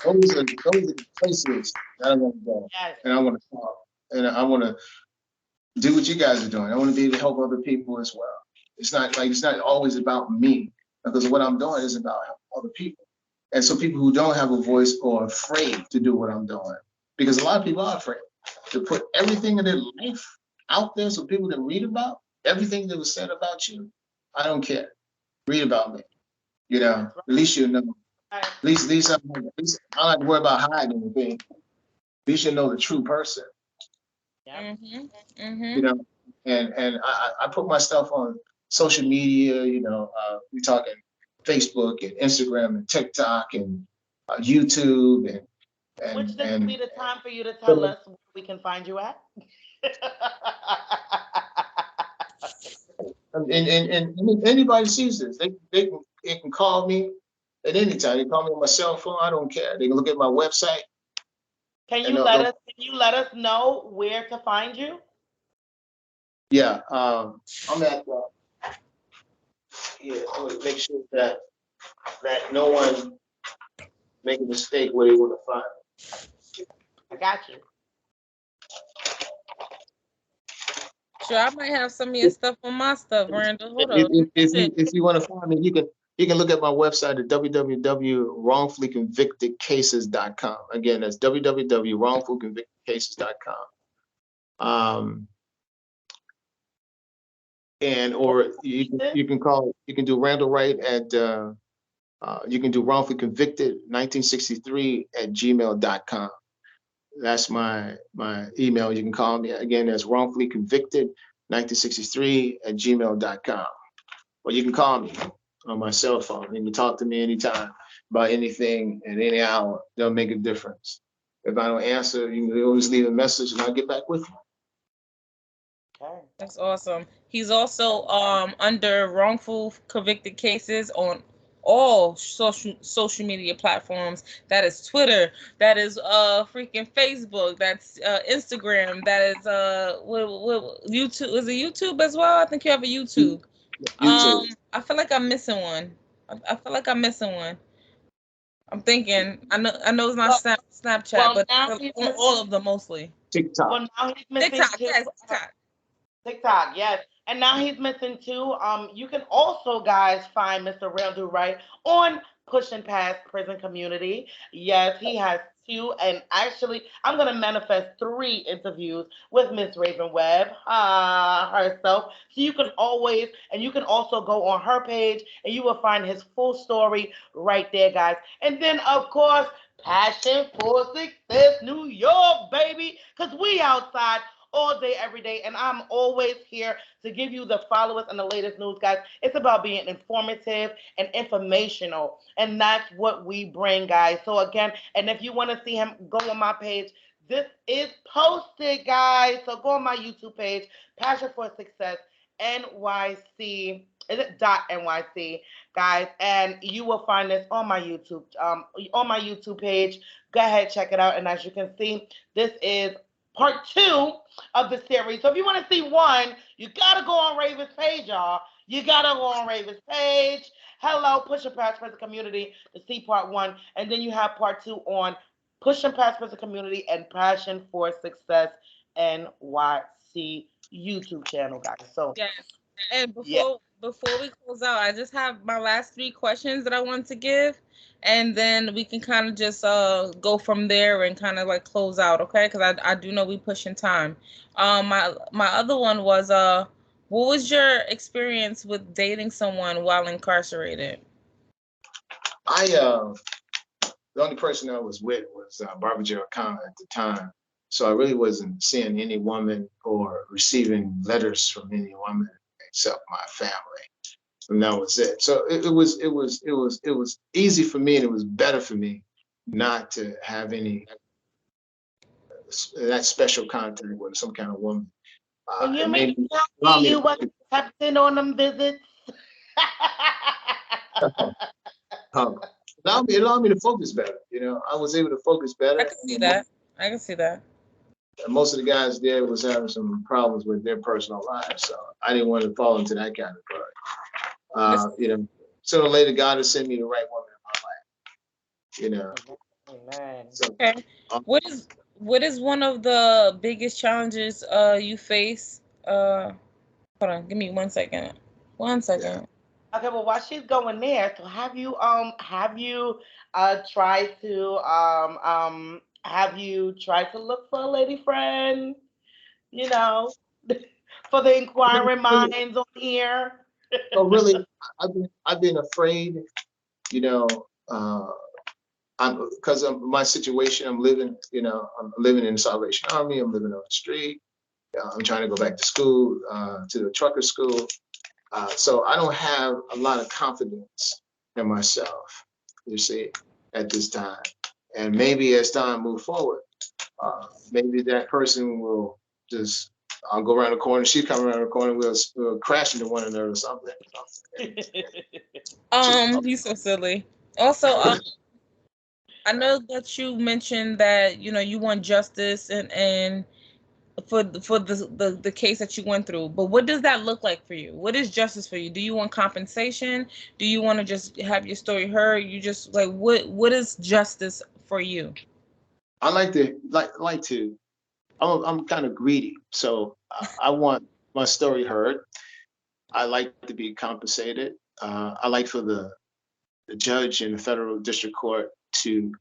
Those are the places that I want to go, Yes. and I want to talk, and I want to do what you guys are doing. I want to be able to help other people as well. It's not always about me, because what I'm doing is about helping other people. And so people who don't have a voice are afraid to do what I'm doing, because a lot of people are afraid to put everything in their life out there so people can read about everything that was said about you. I don't care. Read about me. That's At least you know. right. At least I don't have to worry about hiding anything. At least you know the true person. Yep. Mhm. You Mhm. know, and I put my stuff on social media. We talking Facebook and Instagram and TikTok and YouTube Which this will and be the time for you to tell and us where we can find you at. and anybody sees this, they can call me at any time. They call me on my cell phone. I don't care. They can look at my website and Can you let us know where to find you? yeah. I'm at yeah. I want to make sure that no one make a mistake where they want to find. I got you. Sure, I might have some of your If, stuff on my stuff, Randall. Hold on. if, if Shit. you want to find me, you can look at my website at www.wrongfullyconvictedcases.com. Again, that's www.wrongfullyconvictedcases.com. Um, and Or or you can do Randall Wright at you can do wrongfully convicted 1963 at gmail.com. That's my email. You can call me again. That's wrongfully convicted 1963 at gmail.com. Or you can call me on my cell phone. You can talk to me anytime about anything at any hour. They'll make a difference. If I don't answer, you can always leave a message and I'll get back with you. okay. That's awesome. He's also under wrongful convicted cases on all social media platforms. That is Twitter. That is freaking Facebook. That's Instagram. That is YouTube. Is it YouTube as well? I think you have a YouTube. YouTube. I feel like I'm missing one. I feel like I'm missing one. I'm thinking. I know it's not Well, Snapchat, well but now it's he's on all missing. of them mostly. TikTok. Well, now he's missing TikTok, too. yes, TikTok. TikTok, yes. And now he's missing too. You can also, guys, find Mr. Randall Wright on Pushing Past Prison Community. Yes, he has two, and actually, I'm gonna manifest three interviews with Miss Raven Webb herself. So you can also go on her page, and you will find his full story right there, guys. And then, of course, Passion for Success, New York, baby, because we outside all day, every day. And I'm always here to give you the followers and the latest news, guys. It's about being informative and informational. And that's what we bring, guys. So, again, and if you want to see him, go on my page. This is posted, guys. So go on my YouTube page, Passion for Success NYC. Is it dot NYC, guys? And you will find this on my YouTube page. Go ahead, check it out. And as you can see, this is part two of the series. So if you want to see one, you gotta go on Raven's page, y'all. You gotta go on Raven's page. Hello, Push and Pass Prison Community to see part one, and then you have part two on Push and Pass Prison Community and Passion for Success NYC YouTube channel, guys. So Yes. And Yeah. before we close out, I just have my last three questions that I want to give, and then we can kind of just go from there and kind of like close out, okay? Because I do know we pushing time. My other one was what was your experience with dating someone while incarcerated? I the only person I was with was Barbara Joe Khan at the time. So I really wasn't seeing any woman or receiving letters from any woman except my family. And that was it. So it was easy for me, and it was better for me not to have any that special contact with some kind of woman. So you It mean made me to tell allow me me you to wasn't accepting on them visits? um, allow me to focus better. You know, I was able to focus I better. can see that. I can see that. And most of the guys there was having some problems with their personal lives, so I didn't want to fall into that category. This You know, sooner or later, God will send me the right woman in my life. You know, Amen. so okay. um, What is one of the biggest challenges you face? Hold on, give me 1 second. One yeah, second. Okay, well, while she's going there, so have you tried to have you tried to look for a lady friend? You know, for the inquiring really, minds on here. so really, I've been afraid. You know, uh, I'm because of my situation. I'm living. You know, I'm living in the Salvation Army. I'm living on the street. I'm trying to go back to school, to the trucker school. So I don't have a lot of confidence in myself, you see, at this time. And maybe as time move forward, maybe that person will just, I'll go around the corner, she's coming around the corner, we'll crash into one another or something. Just, You so silly. Also, I know that you mentioned that you want justice and for the case that you went through. But what does that look like for you? What is justice for you? Do you want compensation? Do you want to just have your story heard? You just like what is justice for you? I like to, I'm kind of greedy. So I want my story heard. I like to be compensated. I like for the judge in the federal district court to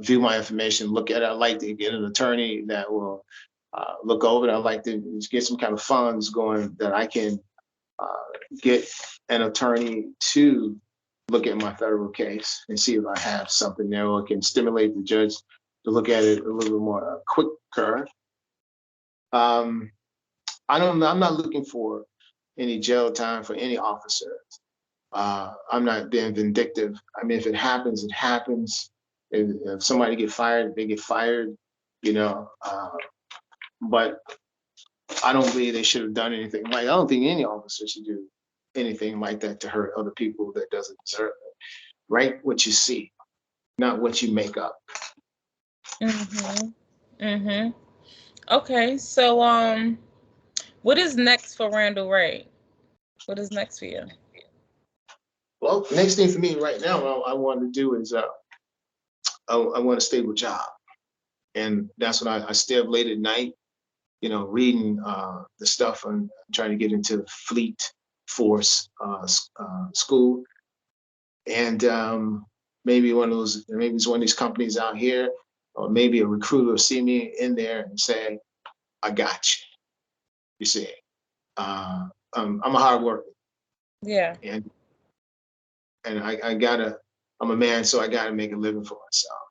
view my information, look at it. I like to get an attorney that will look over it. I like to get some kind of funds going that I can uh, get an attorney to look at my federal case and see if I have something there, or can stimulate the judge to look at it a little bit more quicker. Um, I don't. I'm not looking for any jail time for any officer. I'm not being vindictive. I mean, if it happens, it happens. If somebody get fired, they get fired. You know, but I don't believe they should have done anything. Like I don't think any officer should do anything like that to hurt other people that doesn't deserve it. Write what you see, not what you make up. Mhm. Mhm. Okay. So what is next for Randall Ray? What is next for you? Well, next thing for me right now, I want to do is I want a stable job, and that's what I stay up late at night, you know, reading the stuff and trying to get into fleet force school. And maybe maybe it's one of these companies out here, or maybe a recruiter will see me in there and say, I got you. You see, I'm a hard worker, Yeah. and I gotta, I'm a man, so I gotta make a living for myself.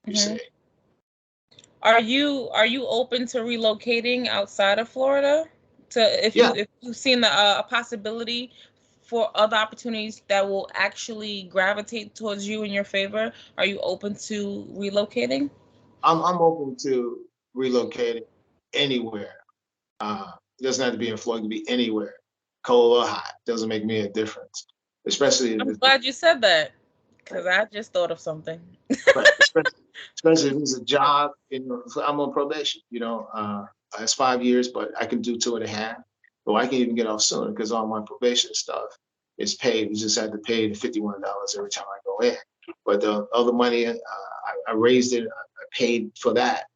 You Mhm. see. Are you open to relocating outside of Florida? To Yeah, if you've seen a possibility for other opportunities that will actually gravitate towards you in your favor, are you open to relocating? I'm open to relocating anywhere. It doesn't have to be in Florida, it can be anywhere, cold or hot. Doesn't make me a difference. Especially if I'm it's glad you said that because right, I just thought of something. right. Especially if it's a job. You know, so I'm on probation. You know, it's 5 years, but I can do 2.5. Or I can even get off sooner because all my probation stuff is paid. We just had to pay the $51 every time I go in. But the other money, I raised it. I paid for that.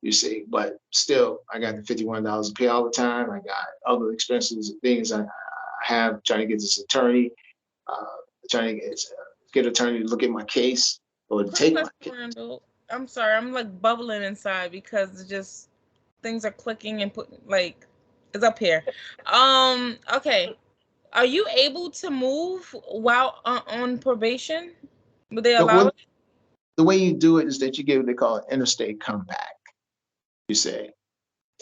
you see. But still, I got the $51 to pay all the time. I got other expenses and things I have trying to get this attorney, uh, trying to get attorney to look at my case or to Quick take my question, case. Randall. I'm sorry, I'm like bubbling inside because it's just things are clicking and put like it's up here. Okay. Are you able to move while on probation? Would they The allow way, it? the way you do it is that you get what they call an interstate compact, you say.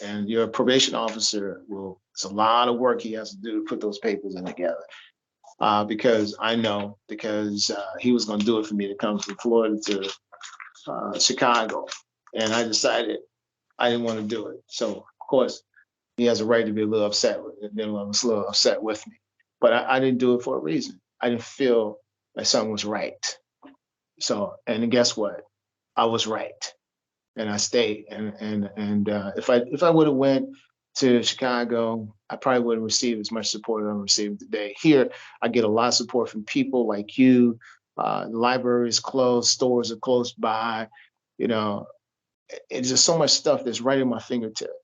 And your probation officer will, it's a lot of work he has to do to put those papers in together. Because I know, because he was going to do it for me to come from Florida to Chicago. And I decided I didn't want to do it. So, of course, he has a right to be a little upset with it. Then was a little upset with me. But I didn't do it for a reason. I didn't feel like something was right. So, and guess what? I was right, and I stayed. And if I would have went to Chicago, I probably would have received as much support as I'm receiving today. Here, I get a lot of support from people like you. The library is closed, stores are close by. You know, it's just so much stuff that's right in my fingertip.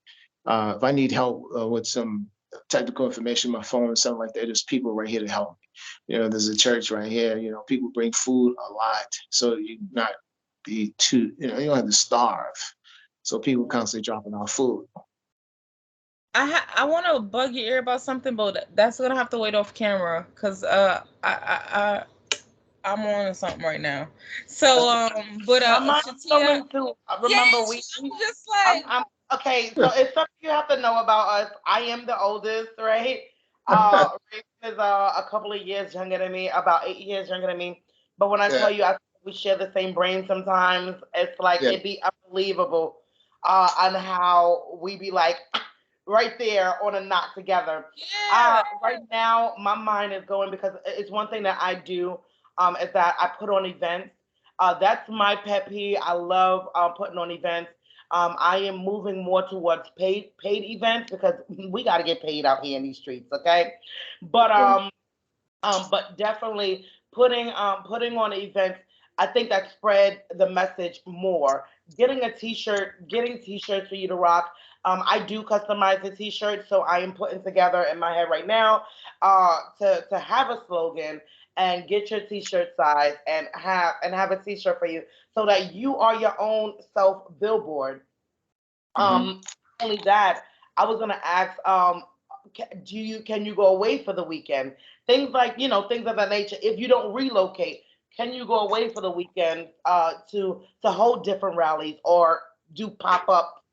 If I need help with some technical information, my phone or something like that, there's people right here to help me. You know, there's a church right here. You know, people bring food a lot, so you not be too. You know, you don't have to starve. So people constantly dropping off food. I want to bug your ear about something, but that's gonna have to wait off camera because I'm on something right now. So but My mind's Shatia, going to yeah, remember I'm just like I'm okay. So it's something you have to know about us. I am the oldest, right? Raven is a couple of years younger than me, about 8 years younger than me. But when I Yeah, tell you, we share the same brain. Sometimes it's like yeah. it'd be unbelievable on how we be like right there on a knot together. yeah. Right now, my mind is going because it's one thing that I do is that I put on events. That's my pet peeve. I love putting on events. I am moving more towards paid events because we got to get paid out here in these streets, okay? But but definitely putting on events. I think that spread the message more. Getting T-shirts for you to rock. I do customize the T-shirt, so I am putting together in my head right now to have a slogan and get your T-shirt size and have a T-shirt for you, so that you are your own self billboard. Hmm. um, Only that, I was gonna ask, can you go away for the weekend? Things like things of that nature. If you don't relocate, can you go away for the weekend to hold different rallies or do pop up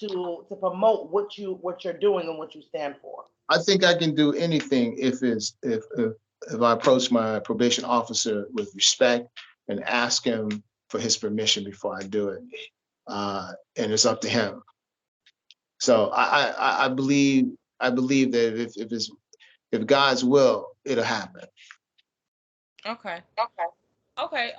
to promote what you're doing and what you stand for? I think I can do anything if I approach my probation officer with respect and ask him for his permission before I do it. And it's up to him. So I believe that if God's will, it'll happen. Okay. Okay. Okay.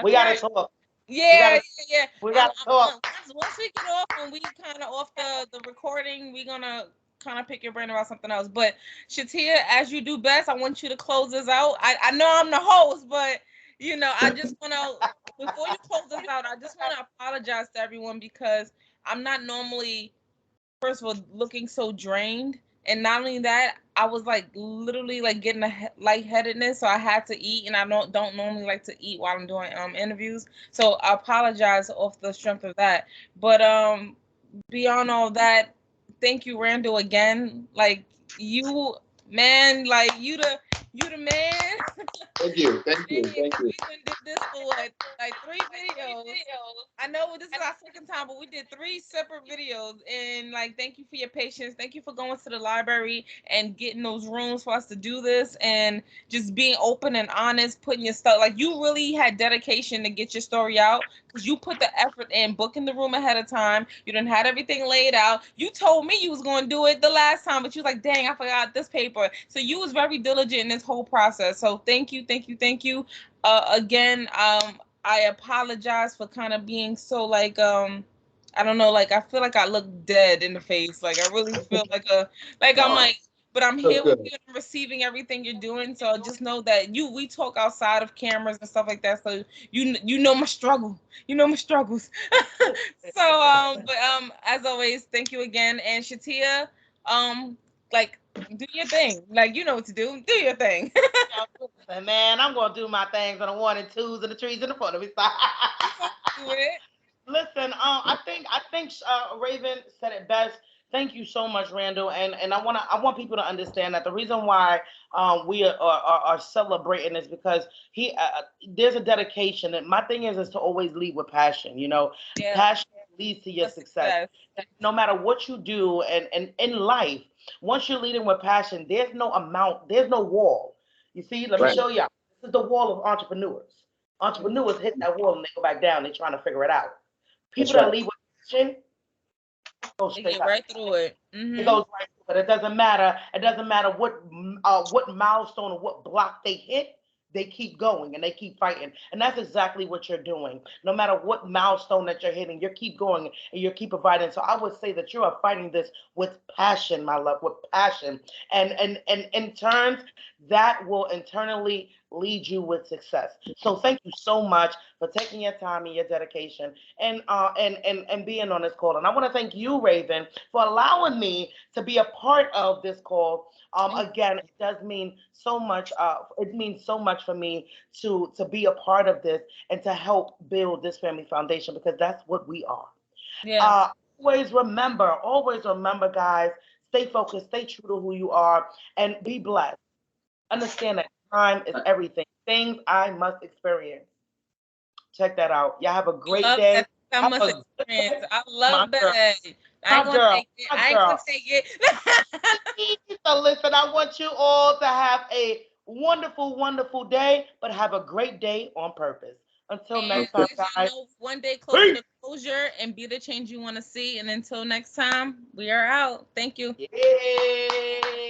We That's gotta right. talk. We Yeah, gotta yeah, yeah. we gotta talk. Once we get off and we kind of off the recording, we're gonna kind of pick your brain about something else. But Shatia, as you do best, I want you to close this out. I know I'm the host, but I just want to before you close this out, I just want to apologize to everyone because I'm not normally first of all looking so drained, and not only that, I was like literally like getting a lightheadedness, so I had to eat, and I don't normally like to eat while I'm doing interviews, so I apologize off the strength of that. But beyond all that, thank you, Randall, again. Like you, man, like you the man. Thank you. Thank Man, you. Thank you. we done did this for what, like 3 videos. I know this is our second time, but we did 3 separate videos. And like, thank you for your patience. Thank you for going to the library and getting those rooms for us to do this, and just being open and honest, putting your stuff. Like, you really had dedication to get your story out because you put the effort in, booking the room ahead of time. You done had everything laid out. You told me you was going to do it the last time, but you was like, dang, I forgot this paper. So you was very diligent in this whole process. So thank you, thank you, thank you. Again, I apologize for kind of being so like I don't know, like I feel like I look dead in the face. Like I really feel like I'm like but I'm So here with good. you and receiving everything you're doing. So just know that we talk outside of cameras and stuff like that. So you know my struggle. You know my struggles. So but as always, thank you again. And Shatia, like do your thing. Like you know what to do. Do your thing. Listen, man, I'm gonna do my things on the one and twos and the trees in the front of me. Do it. Listen, I think Raven said it best. Thank you so much, Randall. And I want people to understand that the reason why we are celebrating is because he there's a dedication. And my thing is to always lead with passion. You know, Yeah. passion leads to your For success. success. No matter what you do, and in life, once you're leading with passion, there's no wall. You see, let me Right. show you. This is the wall of entrepreneurs. Entrepreneurs hit that wall and they go back down. They're trying to figure it out. That's People that right. lead with passion go They straight get up. right through it. It Mm-hmm. goes right through it. It doesn't matter. It doesn't matter what milestone or what block they hit. They keep going and they keep fighting, and that's exactly what you're doing. No matter what milestone that you're hitting, you keep going and you keep providing. So I would say that you are fighting this with passion, my love, with passion, and in turns that will internally lead you with success. So thank you so much for taking your time and your dedication and being on this call. And I want to thank you, Raven, for allowing me to be a part of this call. Again, it does mean so much. It means so much for me to be a part of this and to help build this family foundation because that's what we are. Yeah. Uh, always remember, guys. Stay focused. Stay true to who you are, and be blessed. Understand that time is everything. Things I must experience. Check that out. Y'all have a great Love day. that. I Have must a good experience. day. I My love girl. that. I ain't My gonna girl. take it. My I ain't gonna girl. take it. So listen, I want you all to have a wonderful, wonderful day, but have a great day on purpose. Until And next time, Okay. as y'all guys. know, one day closer Peace. to closure and be the change you want to see. And until next time, we are out. Thank you. Yay!